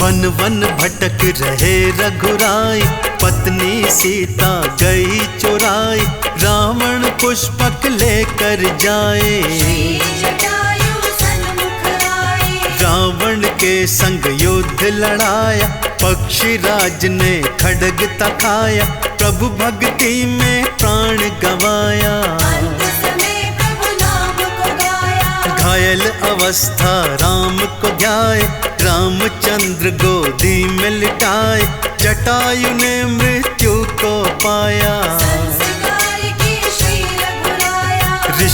वन वन भटक रहे रघुराई, पत्नी सीता गई चुराई। रावण पुष्पक लेकर जाए, श्री जटायु सन्मुख आए। रावण के संग युद्ध लड़ाया। पक्षीराज ने खड्ग तखाया, प्रभु भक्ति में प्राण गवाया। अंत समय प्रभु नाम को गाया। घायल अवस्था राम को ध्याए, रामचंद्र गोदी में लिटाए। जटायु ने मृत्यु को पाया, संस्कार की श्री रघुराया।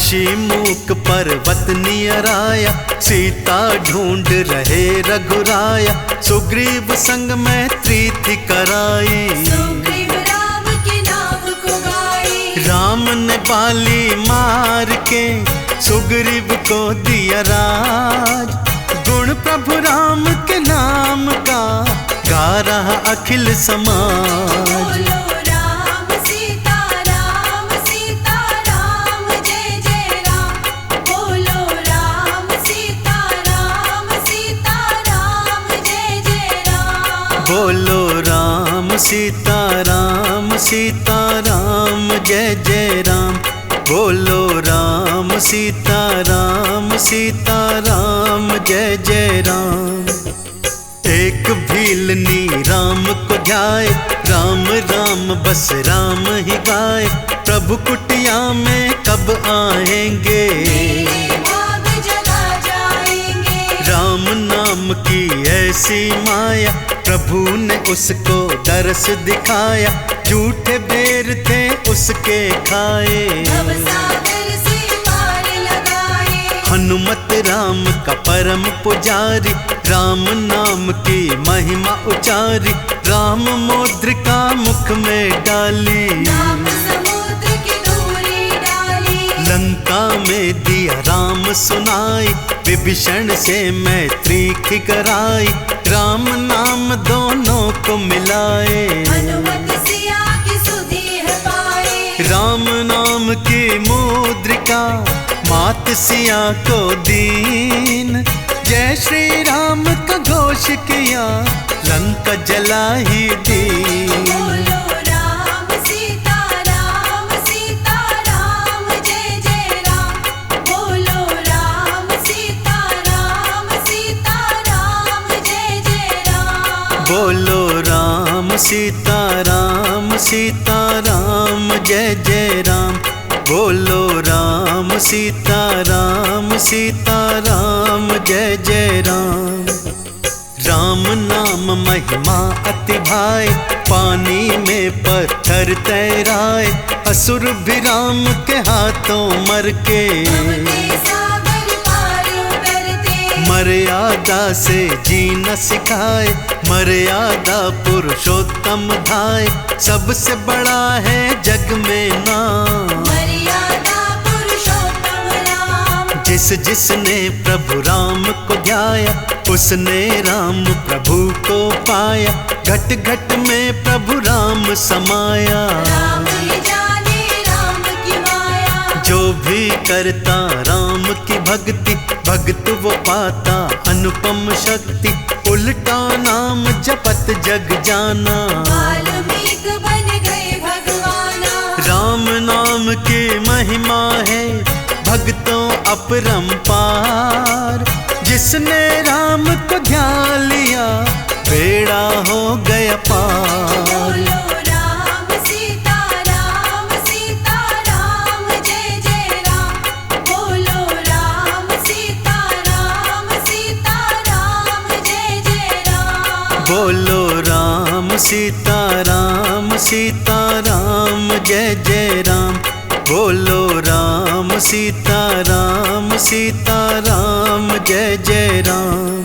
ऋषि मूक पर्वत नियराया, सीता ढूंढ रहे रघुराया, सुग्रीव संग मैत्री थी कराई। सुग्रीव राम के नाम को गाए, राम ने बाली मार के सुग्रीव को दिया राज, गुण प्रभु राम के नाम का गा रहा अखिल समाज। बोलो राम सीता राम जय जय राम। बोलो राम सीता राम जय जय राम। बोलो राम सीता राम जय जय राम। बोलो राम सीता राम जय जय राम। एक भीलनी राम को ध्याए, राम राम बस राम ही गाए, प्रभु कुटिया में कब आएंगे, मेरे भाग जगा जाएंगे। राम नाम की ऐसी माया, प्रभु ने उसको दरस दिखाया, झूठे बेर थे उसके खाए। भव सागर से पार लगाए, हनुमत राम का परम पुजारी, राम नाम की महिमा उचारी, राम मुद्रिका मुख में डाली, नाम समुद्र की दूरी डाली। लंका में दिया राम सुनाई, विभीषण से मैत्री की कराई, राम नाम दोनों को मिलाए, हनुमत सिया की सुधि है पाए। राम नाम की मुद्रिका मात सिया को दीन, जय श्री राम का घोष किया, लंका जला ही दी। बोलो राम सीता राम जय जय राम। बोलो राम सीता राम जय जय राम। बोलो राम सीता राम जय जय राम। बोलो राम सीता राम जय जय राम। राम नाम महिमा अति भाए, पानी में पत्थर तैराए, असुर भी राम के हाथों मर के, भवते सागर पार उतरते। मर्यादा से जीना सिखाए, मर्यादा पुरुषोत्तम धाय, सबसे बड़ा है जग में नाम, मर्यादा पुरुषोत्तम राम। जिसने प्रभु राम को ध्याया, उसने राम प्रभु को पाया, घट घट में प्रभु राम समाया। राम ही जाने राम की माया, जो भी करता राम की भक्ति, भक्त वो पाता अनुपम शक्ति, उल्टा नाम जपत जग जाना, वाल्मीकि बन गए भगवाना। राम नाम की महिमा है भक्तों अपरंपार, जिसने राम को ध्यान लिया, बेड़ा हो गया पार। बोलो राम सीता राम जय जय राम। बोलो राम सीता राम जय जय राम। बोलो राम सीता राम जय जय राम। बोलो राम सीता राम जय जय राम।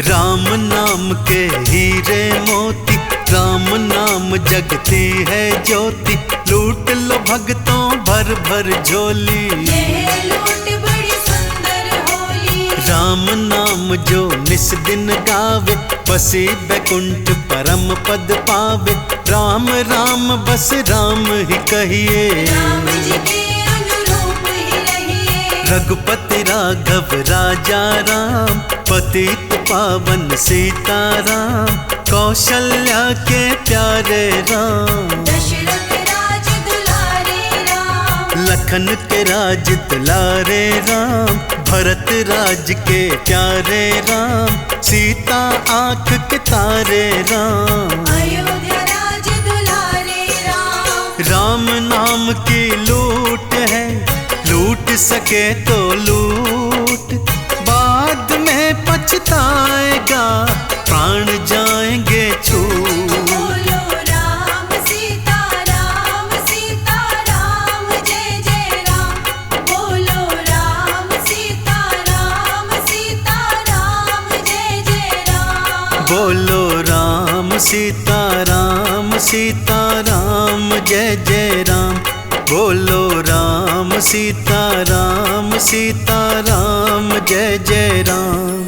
राम नाम के हीरे मोती, राम नाम जगती है ज्योति, लूट लो भक्तों भर भर झोली, यह लूट बड़ी सुंदर होली। राम नाम जो निस दिन गावे, बसी बैकुंठ परम पद पावे, राम राम बस राम ही कहिए, राम जी के अनुरूप ही रहिए। रघुपति राघव राजा राम, पतित पावन सीताराम, कौशल्या के प्यारे राम, दशरथ राज दुलारे राम। लखन के राज दुलारे राम, भरत राज के प्यारे राम, सीता आँख के तारे राम, अयोध्या राज दुलारे राम। राम नाम की लूट है, लूट सके तो लूट, बाद में पछताएगा, प्राण जाएंगे छूट। बोलो राम सीता राम जय जय राम। सीताराम सीताराम जय जय राम। बोलो राम सीताराम सीताराम जय जय राम।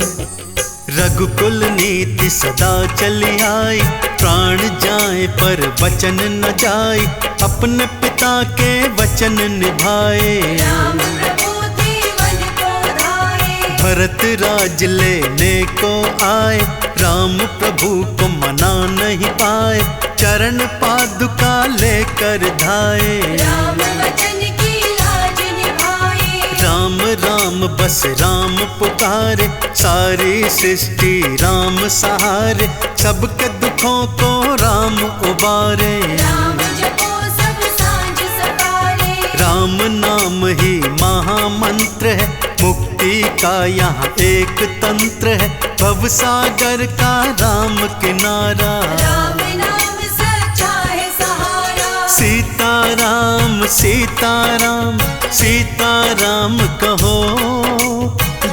रघुकुल नीति सदा चली आई, प्राण जाए पर वचन न जाए, अपने पिता के वचन निभाए। राम प्रभु जीवन को धाये, भरत राज लेने को आए, राम प्रभु को मना नहीं पाए, चरण पादुका लेकर धाये। राम वचन की लाज निभाए, राम राम बस राम पुकारे, सारी सृष्टि राम सहारे, सबके दुखों को राम उबारे। राम जपो सब सांझ सवारे, राम नाम ही महामंत्र है, मुक्ति का यहाँ एक तंत्र है, भव सागर का राम किनारा। राम नाम सच्चा है सहारा। सीताराम सीताराम सीताराम कहो,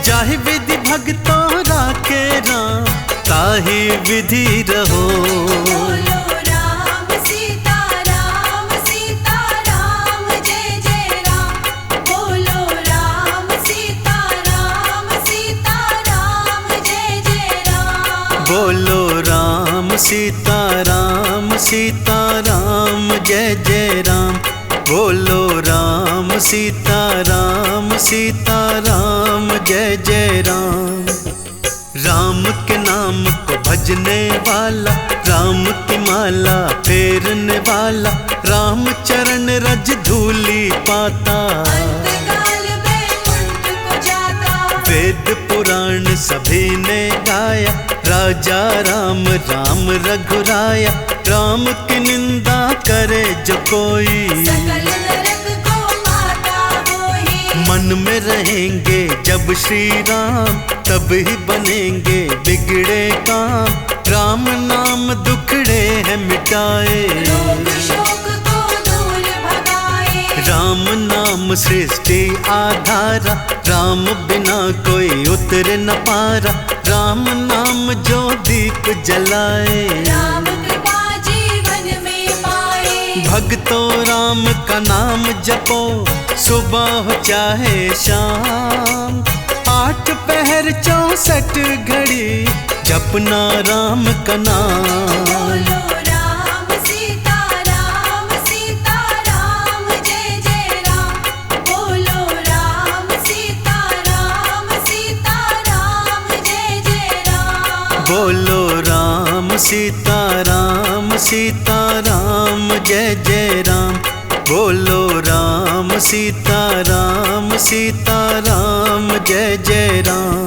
जाहि विधि भगतों राखे राम, ताहि विधि रहो। बोलो राम सीताराम सीताराम जय जय राम। बोलो राम सीताराम सीताराम जय जय राम। बोलो राम सीताराम सीताराम जय जय राम। बोलो राम सीताराम सीताराम जय जय राम। राम के नाम को भजने वाला, राम की माला फेरने वाला, राम चरण रज धूली पाता। अंतकाल बैकुंठ को जाता, वेद पुराण सभी ने गाया, राजा राम राम रघुराया, राम की निंदा करे जो कोई, सकल नरक को माता होई। मन में रहेंगे जब श्री राम, तब ही बनेंगे बिगड़े काम, राम नाम दुखड़े है मिटाए। रोग शोक को दूर भगाए, राम नाम सृष्टि आधारा, राम बिना कोई उतर न पारा, राम नाम जो दीप जलाए। राम कृपा जीवन में पाए, भक्तों राम का नाम जपो, सुबह हो चाहे शाम, 8 पहर 64 घड़ी, जपना राम का नाम। बोलो राम सीताराम सीताराम जय जय राम। बोलो राम सीताराम सीताराम जय जय राम। बोलो राम सीताराम सीताराम जय जय राम। बोलो राम सीताराम सीताराम जय जय राम।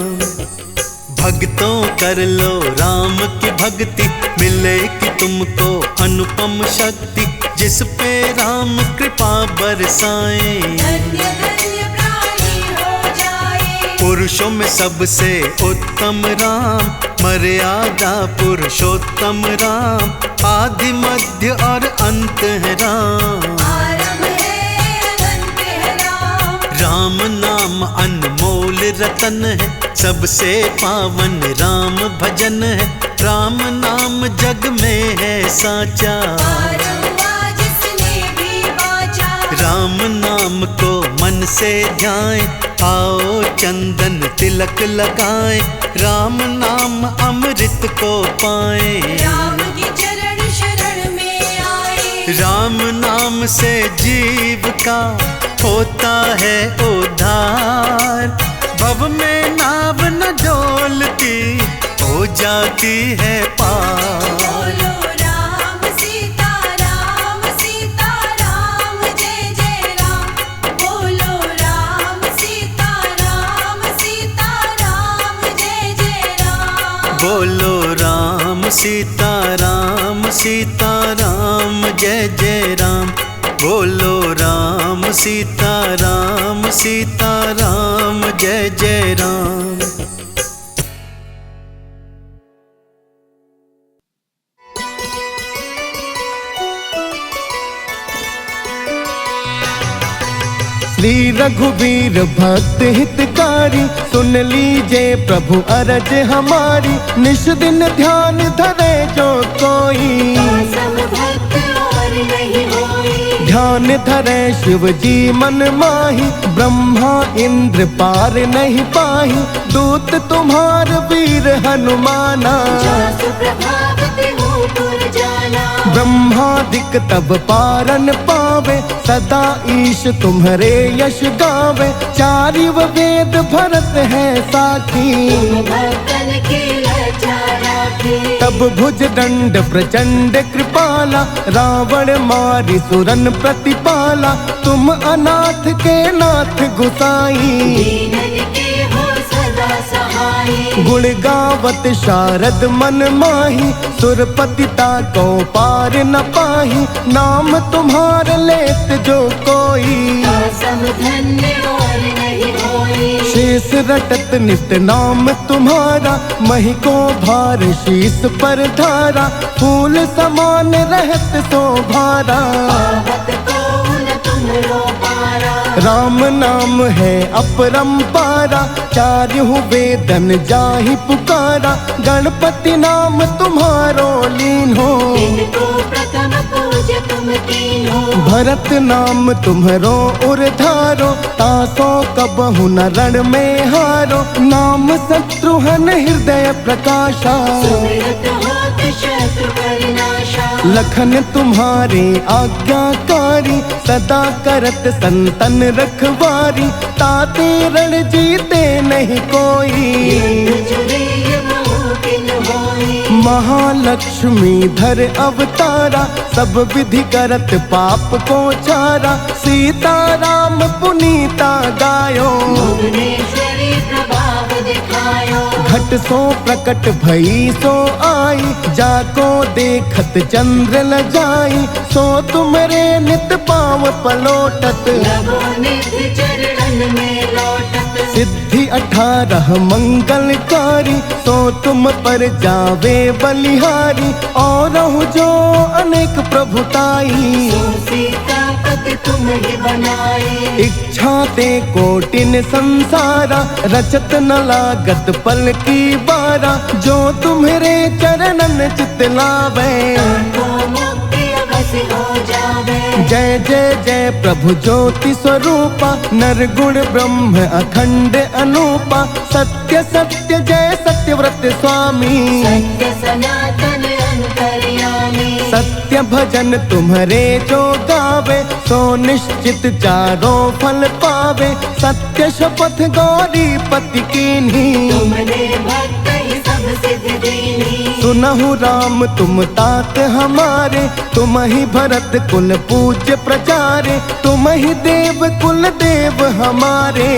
भक्तों कर लो राम की भक्ति, मिलेगी तुमको अनुपम शक्ति, जिस पे राम कृपा बरसाए। धन्य धन्य प्राणी हो जाए, पुरुषों में सबसे उत्तम राम, मर्यादा पुरुषोत्तम राम, आदि मध्य और अंत है राम। आरंभ है अनंत है राम। राम नाम अनमोल रतन है, सबसे पावन राम भजन है, राम नाम जग में है साचा। पार हुआ जिसने भी बाचा, राम नाम को मन से ध्याए, आओ चंदन तिलक लगाए, राम नाम अमृत को पाए। राम की चरण शरण में आए, राम नाम से जीव का होता है उद्धार, भव में नाव न डोलती, हो जाती है पार। बोलो राम सीताराम सीताराम जय जय राम। बोलो राम सीताराम सीताराम जय जय राम। बोलो राम सीताराम सीताराम जय जय राम। बोलो राम सीताराम सीताराम जय जय राम। श्री रघुवीर भक्त हितकारी, सुन लीजे प्रभु अरज हमारी। निश दिन ध्यान धरे जो कोई, सब भक्त और नहीं होई। ध्यान धरे शिव जी मन माही, ब्रह्मा इंद्र पार नहीं पाही। दूत तुम्हार वीर हनुमाना, जासु प्रभावति हो पुर जाना। ब्रह्मादिक तब पारन पावे, सदा ईश तुम्हारे यश गावे। चारिव वेद भरत है साखी, भक्तन की लज्जा राखी। तब भुज दंड प्रचंड कृपाला, रावण मारी सुरन प्रतिपाला। तुम अनाथ के नाथ गुसाई, दीनन के हो सदा सहाई। गुण गावत शारद मन माही, सुरपतिता को पार न पाही। नाम तुम्हार लेत जो कोई, सम धन्य और नहीं होई। शेष रटत नित नाम तुम्हारा, मही को भार शीस पर धारा। फूल समान रहत शोभारा, पावत को न तुमरो पारा। राम नाम है अपरंपारा, चारहु वेदन जाहि पुकारा। गणपति नाम तुम्हारो लीन हो, इनको प्रथम पूज तुम कीन्हो। भरत नाम तुम्हरो उरधारो, तासो कबहु न रण में हारो। नाम शत्रुघ्न हृदय प्रकाशा, सुमिरत होत शत्रु पर नाशा। लखन तुम्हारे आज्ञाकारी, सदा करत संतन रखवारी। ताते रण जीते नहीं कोई, जुरे मोहिन होई। महालक्ष्मी धर अवतारा, सब विधि करत पाप को चारा। सीता राम पुनीता गायो, भुवनेश्वरी प्रभाव दिखायो। घट सो प्रकट भई सो आई, जाको देखत चंद्र ल जाई। सो तुमरे नित पाव पलोटत, नभो निधि चरणन में लौटत। सिद्धि 18 मंगलकारी, सो तुम पर जावे बलिहारी। और जो अनेक प्रभुताई, सीतापति तुम ही बनाए। इच्छा ते कोटिन संसारा, रचत न लागत पल की बारा। जो तुम्हारे चरणन चित लावे, को मुक्ति अवश्य हो जावे। जय जय जय प्रभु ज्योति स्वरूपा, नरगुण ब्रह्म अखंड अनूपा। सत्य सत्य जय सत्यव्रत स्वामी, सत्य सनातन अंतर्यामी। सत्य भजन तुम्हारे जो गावे, सो निश्चित चारों फल पावे। सत्य शपथ गौरी पति कीन्ही, तुमने भक्त ही सब सिद्ध दीनी। सुनहु राम तुम तात हमारे, तुम ही भरत कुल पूज्य प्रचारे। तुम ही देव कुल देव हमारे,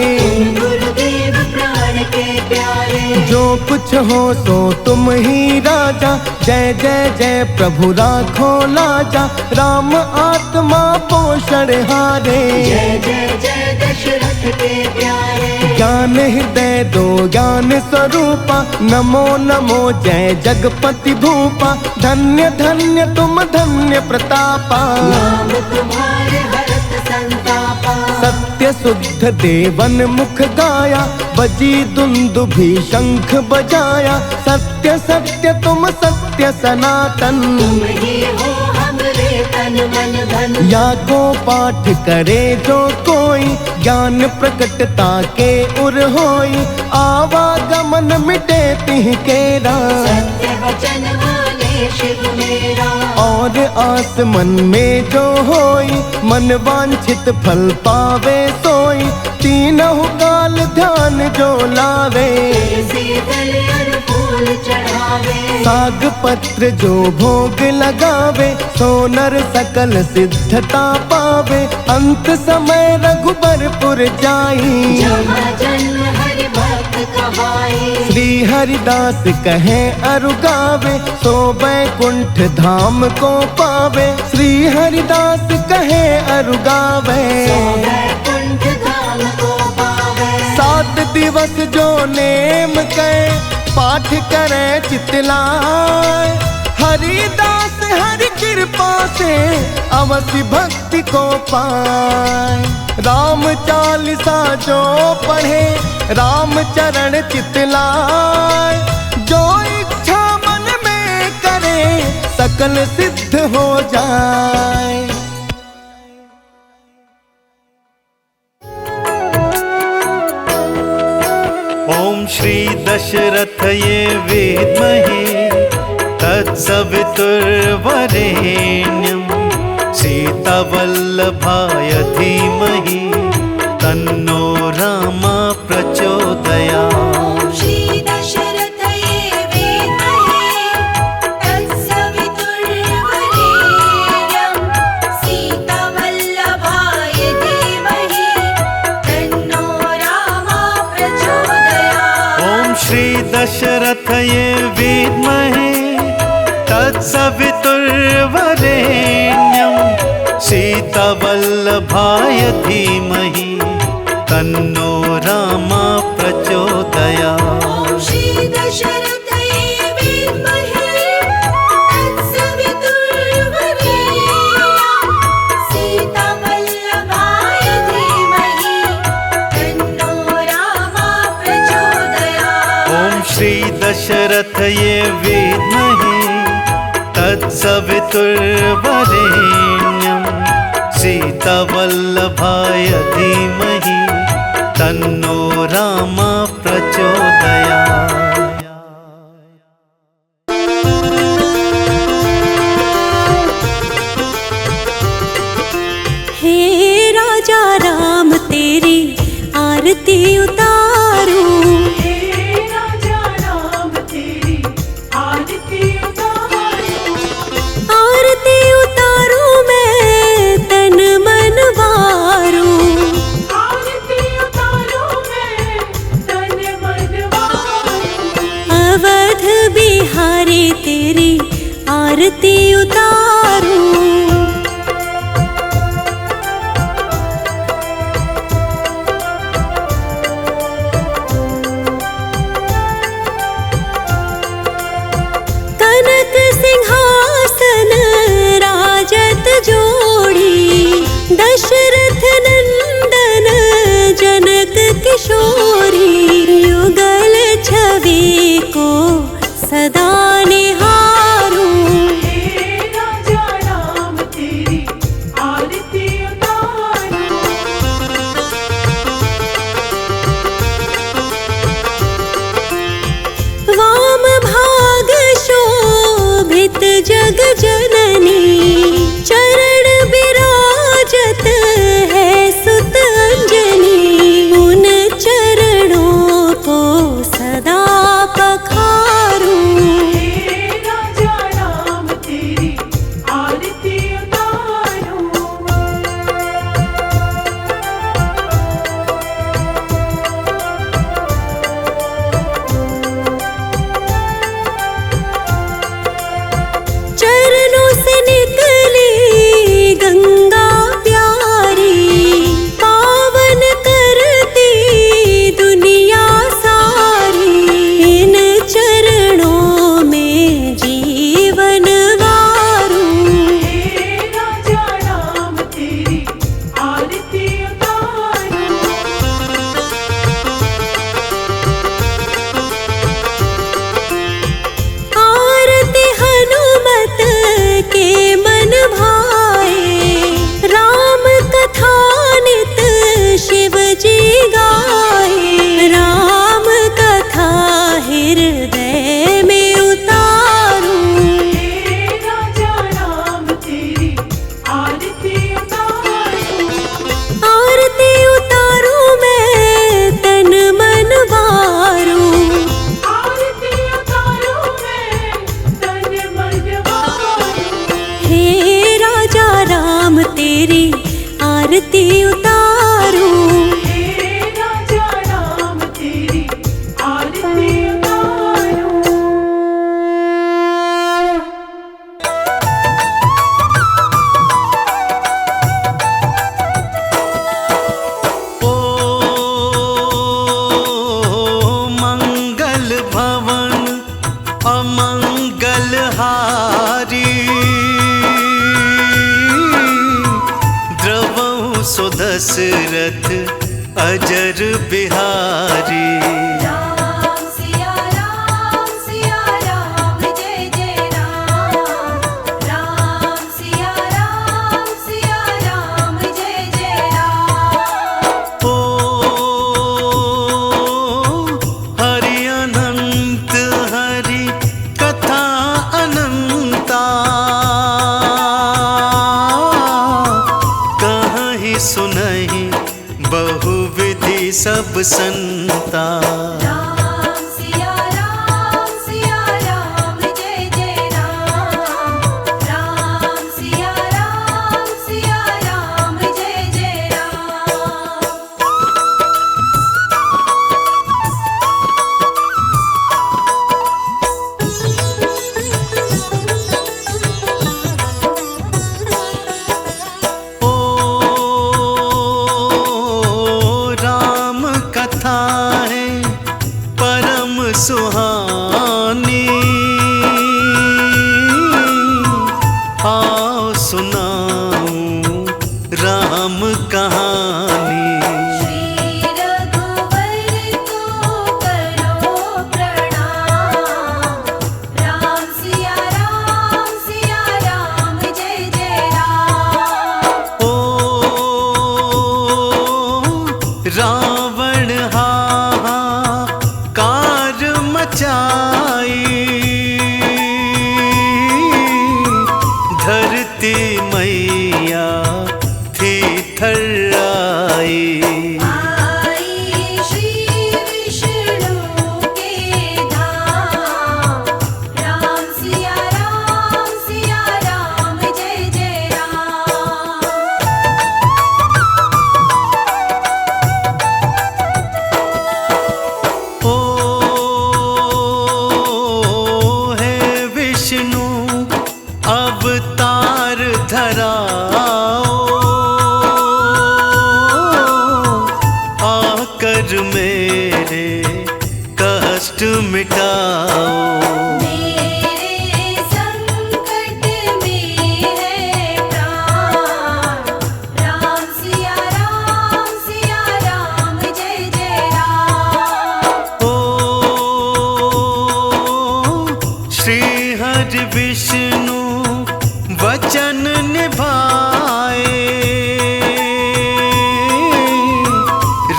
गुरुदेव प्राण के प्यारे। जो कुछ हो सो तुम ही राजा। जय जय जय प्रभु राखो लाजा, राम आत्मा पोषण हारे। जय जय जय दशरथ के प्यारे। ज्ञान हृदय दो ज्ञान स्वरूपा, नमो नमो जय जगपति भूपा। धन्य धन्य तुम धन्य प्रतापा, नाम तुम्हारे हरत संतापा। सत्य शुद्ध देवन मुख गाया, बजी दुंदुभि शंख बजाया। सत्य सत्य तुम सत्य सनातन, तुम ही हो हमरे तन मन धन। या को पाठ करे जो कोई, ज्ञान प्रकटता के उर होई। आवागमन मिटे तिह केरा, सत्य वचन माने शिव मेरा। और आस मन में जो होई, मन वांछित फल पावे सोई। तीनों काल ध्यान जो लावे, शीतल अर फूल चढ़ावे। साग पत्र जो भोग लगावे, सोनर सकल सिद्धता पावे। अंत समय रघुबरपुर जाई, जहाँ जन्म हरि भक्त कहाई। श्री हरिदास कहे अरु गावे, सो बैकुंठ धाम को पावे। श्री हरिदास कहे अरु गावे, वैकुंठ धाम को पावे। 7 दिवस जो नेम कै पाठ करे चितलाय। हरिदास हरि कृपा से अवश्य भक्ति को पाए। राम चालीसा जो पढ़े राम चरण चितलाए, जो इच्छा मन में करे सकल सिद्ध हो जाए। ओम श्री दशरथये विद्महे तत्सवितुर्वरेण्यं, सीतावल्लभाय धीमहि तन्नो रामा प्रचोदयात्। श्री दशरथये विद्महे तत्सवितुर्वरेण्यं, सीतावल्लभाय धीमहि तन्नो रामा प्रचोदयात्। ओम श्री दशरथये विद्महे तत्सवितुर्वरेण्यं, सीतावल्लभाय धीमहि तन्नो रामा प्रचोदयात्। ओम श्री दशरथये विद्महे तत्सवितुर्वरेण्यं, सीतावल्लभाय धीमहि तन्नो रामा प्रचोदयात्। ओम श्री दशरथये विद्महे तत्सवितुर्वरेण्यं, सीतावल्लभाय धीमहि तन्नो रामा प्रचोदयात्। हे राजा राम तेरी आरती उतारूं, हे राजा राम तेरी आरती उतारूं, आरती उतारूं मैं तन मन वारूं। आरती उतारूं मैं तन मन वारूं, अवध बिहारी तेरी आरती उतारूं। कनक सिंहासन राजत जोड़ी, दशरथ नंदन जनक किशोरी। युगल छवि को सदा निहारूं, हे राजा राम तेरी आरती उतारूं। वाम भाग शोभित जग जननी, चरण विराजत है सुत अंजनी। उन चरणों को सदा पखारूं, हे राजा राम तेरी आरती उतारूं। चरणों से निकली गंगा प्यारी, पावन करती दुनिया सारी। इन चरणों में जीवन वारूं, हे राजा राम तेरी आरती उतारूं। आरती हनुमत के मन भाए, राम कथा नित शिव जी गाए। राम कथा हृदय में उतारूं, हे राजा राम तेरी आरती उतारूं। आरती उतारूं मैं तन मन वारूं। आरती उतारूं मैं तन मन वारूं। हे राजा राम तेरी आरती उतारूं, हे राजा राम तेरी आरती उतारूं। ओ मंगल भवन अमंगल हारी, द्रवं सुध दशरथ अजर बिहारी। राम सिया राम जय जय राम। राम सिया राम जय जय राम। ओ हरि अनंत हरि कथा अनंता, कहीं सुनहि बहुविधि सब संता। राम सिया राम जय जय राम। राम सिया राम जय जय राम। ओ राम कथा है परम सुहानी, आओ सुनाऊं राम कहानी। श्री रघुवर को करो प्रणाम। राम सिया राम जय जय राम। ओ रावण हाहाकार मचाई, धरती मैया थी थर्राई। आई श्री विष्णु के धाम। राम सिया राम जय जय राम। ओ हे विष्णु अवतार धराओ, आकर मेरे कष्ट मिटाओ। मेरे संकट में है प्राण। राम सिया राम जय जय राम। ओ श्री हरि विष्णु वचन निभाए,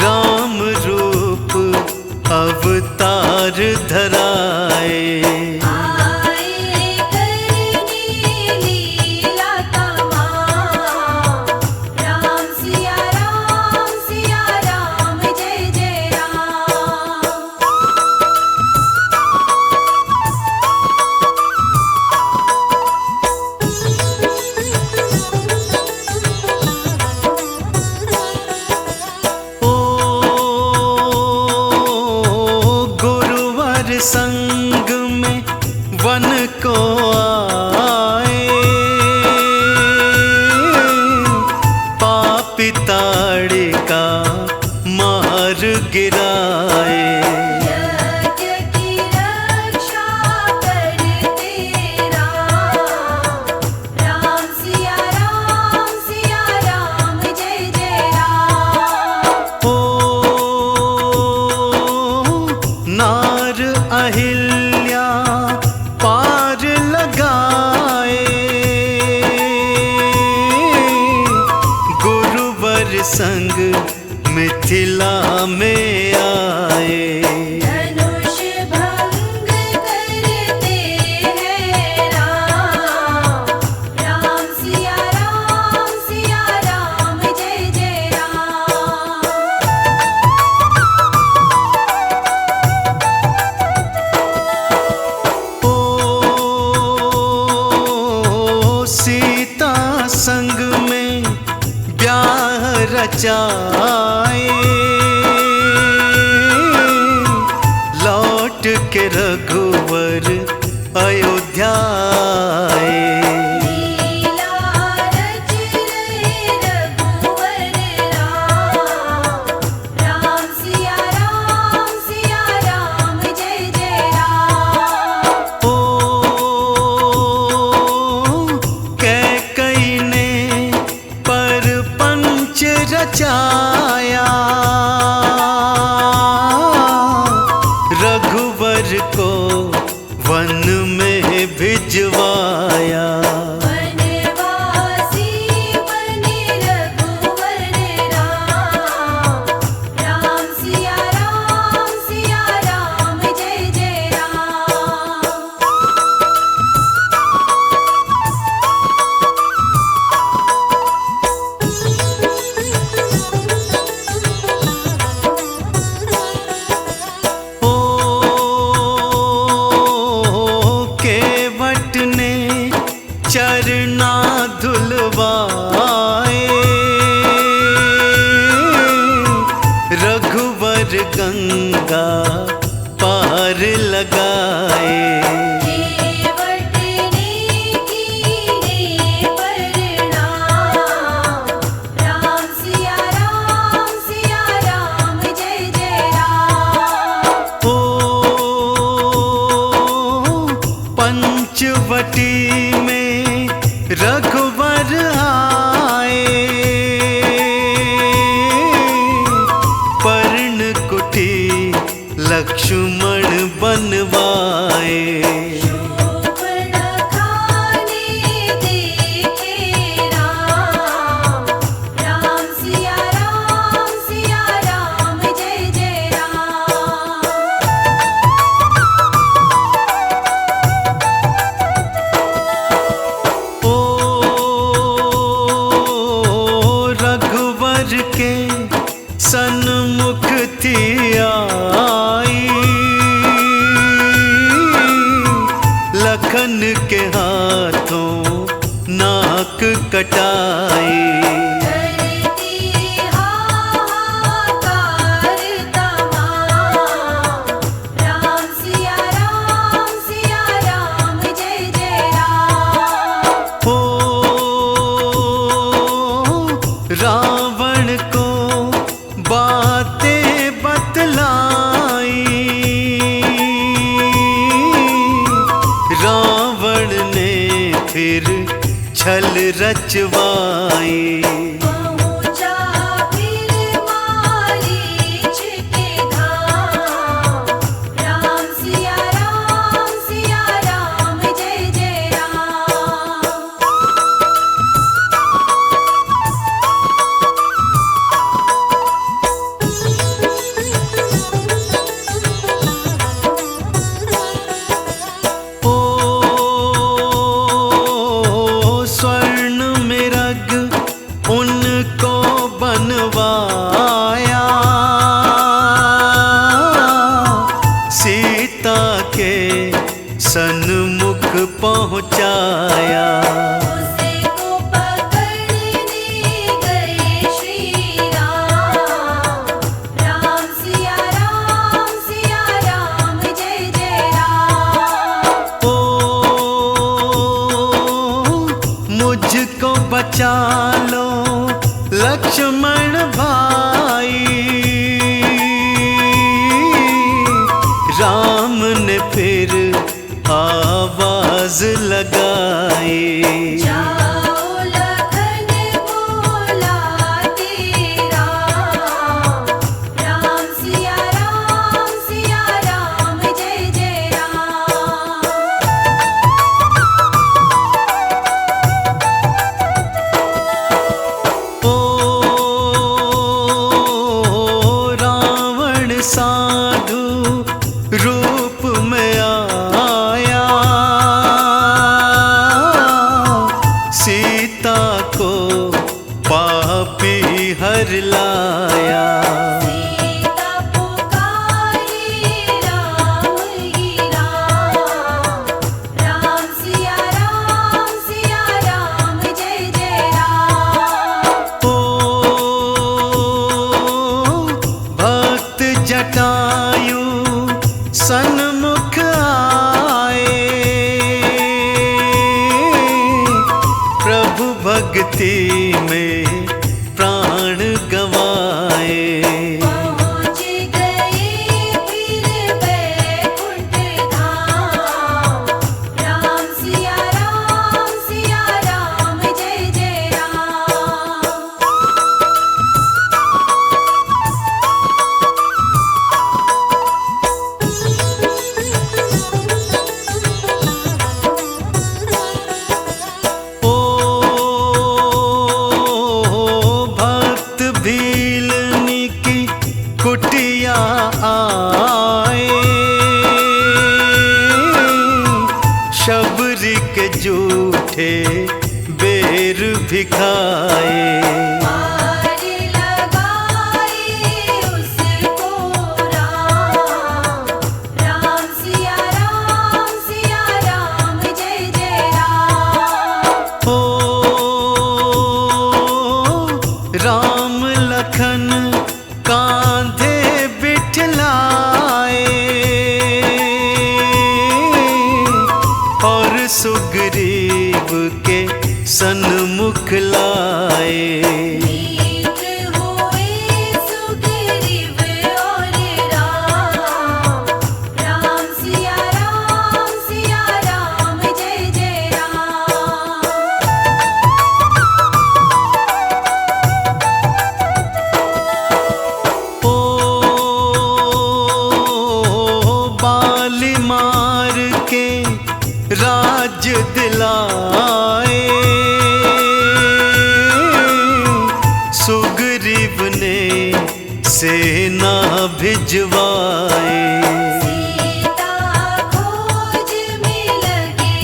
राम रूप अवतार धराए। आए करने लीला तमाम। राम सिया राम जय जय राम। ओ गुरुवर संग में वन को आए, पापी ताड़िका मार गिराए। यज्ञ की रक्षा करते राम। राम सिया राम जय जय राम। ओ नार अहिल्या पार लगाए, गुरुवर संग मिथिला में आए। धनुष भंग करते हैं राम। राम सिया राम जय जय राम। ओ सीता संग में ब्याह रचाए, लौट के रघुवर अयोध्या आए। लीला रच रहे रघुवर राम। राम सिया राम जय जय राम। ओ कैकई ने पर पंच रचाया, रघुवर को वन में भिजवाया। वनवासी बने रघुवर राम, राम सिया राम जय जय राम। केवट ने चरना धुलवाए, रघुवर गंगा पार लगाए। केवट ने कीने प्रणाम, राम सिया राम जय जय राम। पंचवटी में रघुवर आए, पर्णकुटी लक्ष्मण बनवाए। शोभन खाने देखे राम, राम सिया राम जय जय राम। रघुवर के सन्मुख थी आई, लखन के हाथों नाक कटाई। करती हाहाकार तमाम, राम सिया राम जय जय राम। हो रावण को बातें बतलाई, रावण ने फिर छल रचवाई। पहुँचा फिर मारीच के धाम, राम सिया राम जय जय राम। स्वर्ण मृग उनको बनवाया, सीता के सन्मुख पहुँचाया। उसे को पकड़ने गए श्री राम, राम सिया राम जय जय राम। मुझको बचा लो लक्ष्मण भाई, राम ने फिर आवाज लगाई। जाओ लखन बुलाते राम, राम सिया राम जय जय राम। रावण साधु रूप में आया, सीता को पापी हर लाया। सीता पुकारे राम ही राम, राम सिया राम जय जय राम। भक्त जटायु सन्मुख आए, प्रभु भक्ति में प्राण गवाए। राम लखन कांधे बिठलाए और सुग्रीव के सन्मुख लाए। राज दिलाए सुग्रीव ने सेना भिजवाए। सीता खोज में लगे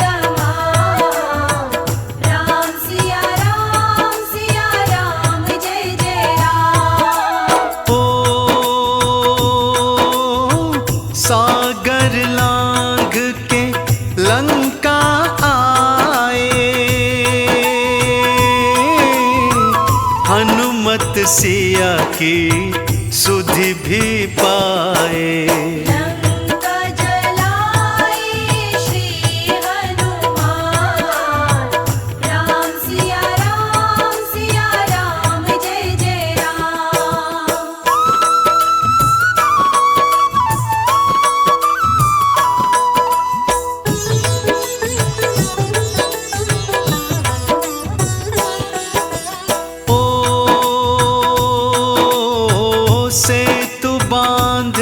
तमाम, राम सिया राम जय जय राम। ओ सागर लांघ के लंका आए हनुमत सिया की सुधि भी पाए। लंका जलाए श्री हनुमान, राम सिया राम जय जय राम। सेतु बांध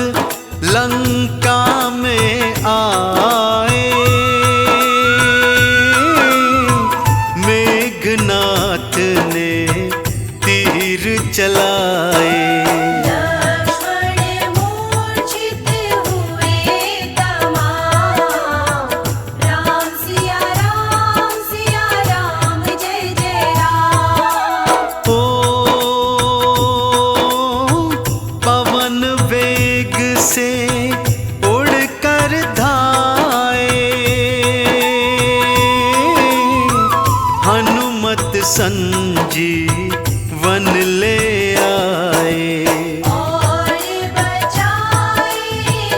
लंका में आए मेघनाथ ने तीर चलाए। लक्ष्मण मूर्छित हुए तमाम, राम सिया राम जय जय राम। पवन वेग से उड़कर धाए हनुमत संजीवन ले आए। और बचाए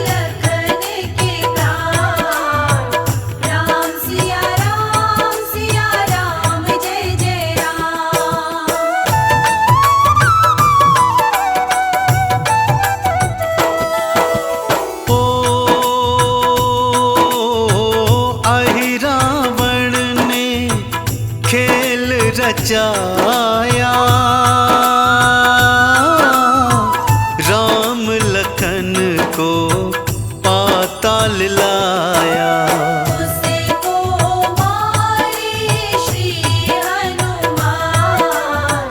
लखन के प्राण, राम सिया राम जय जय राम। रावण ने खेल रचाया राम लखन को पाताल लाया। उसको मारे श्री हनुमान,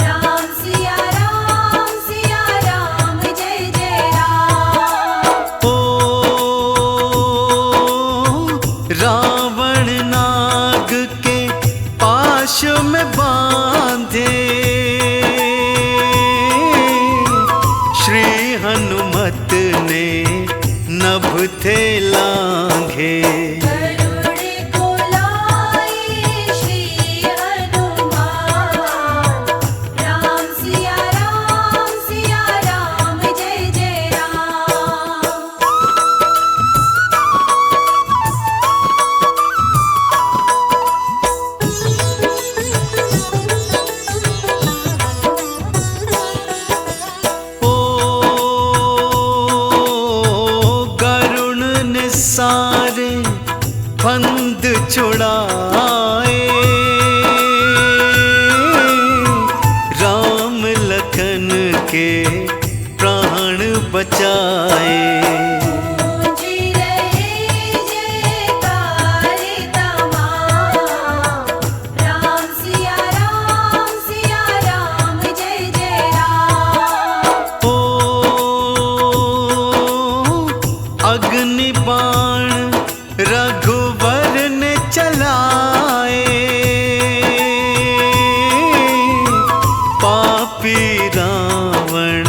राम सिया राम जय जय राम। रावण नाग के पाश में बांधे श्री हनुमत ने नभ थे लांघे। गरुड़ को लाए श्री हनुमान, राम सिया राम जय जय राम। सारे फंद छुड़ाए राम लखन के प्राण बचाए। राम सिया राम जय जय राम। अग्नि बाण रघुवर ने चलाए पापी रावण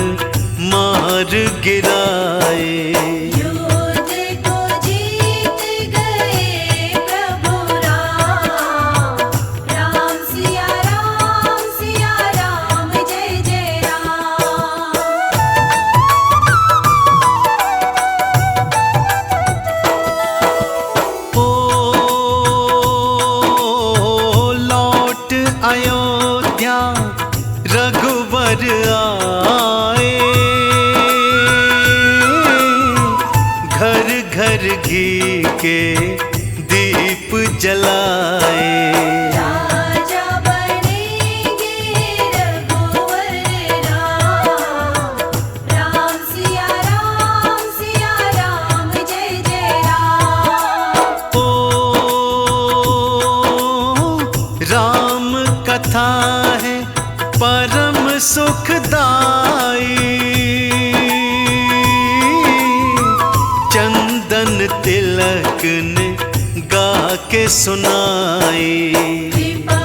मार गिराए। युद्ध को जीत गए प्रभु राम, राम सिया राम रघुवर आए, घर घर घी के दीप जलाए। राजा बनेंगे रघुवर राम, राम सिया राम जय जय राम। ओ राम कथा है परम सुखदाई, चंदन तिलक ने गा के सुनाई। कृपा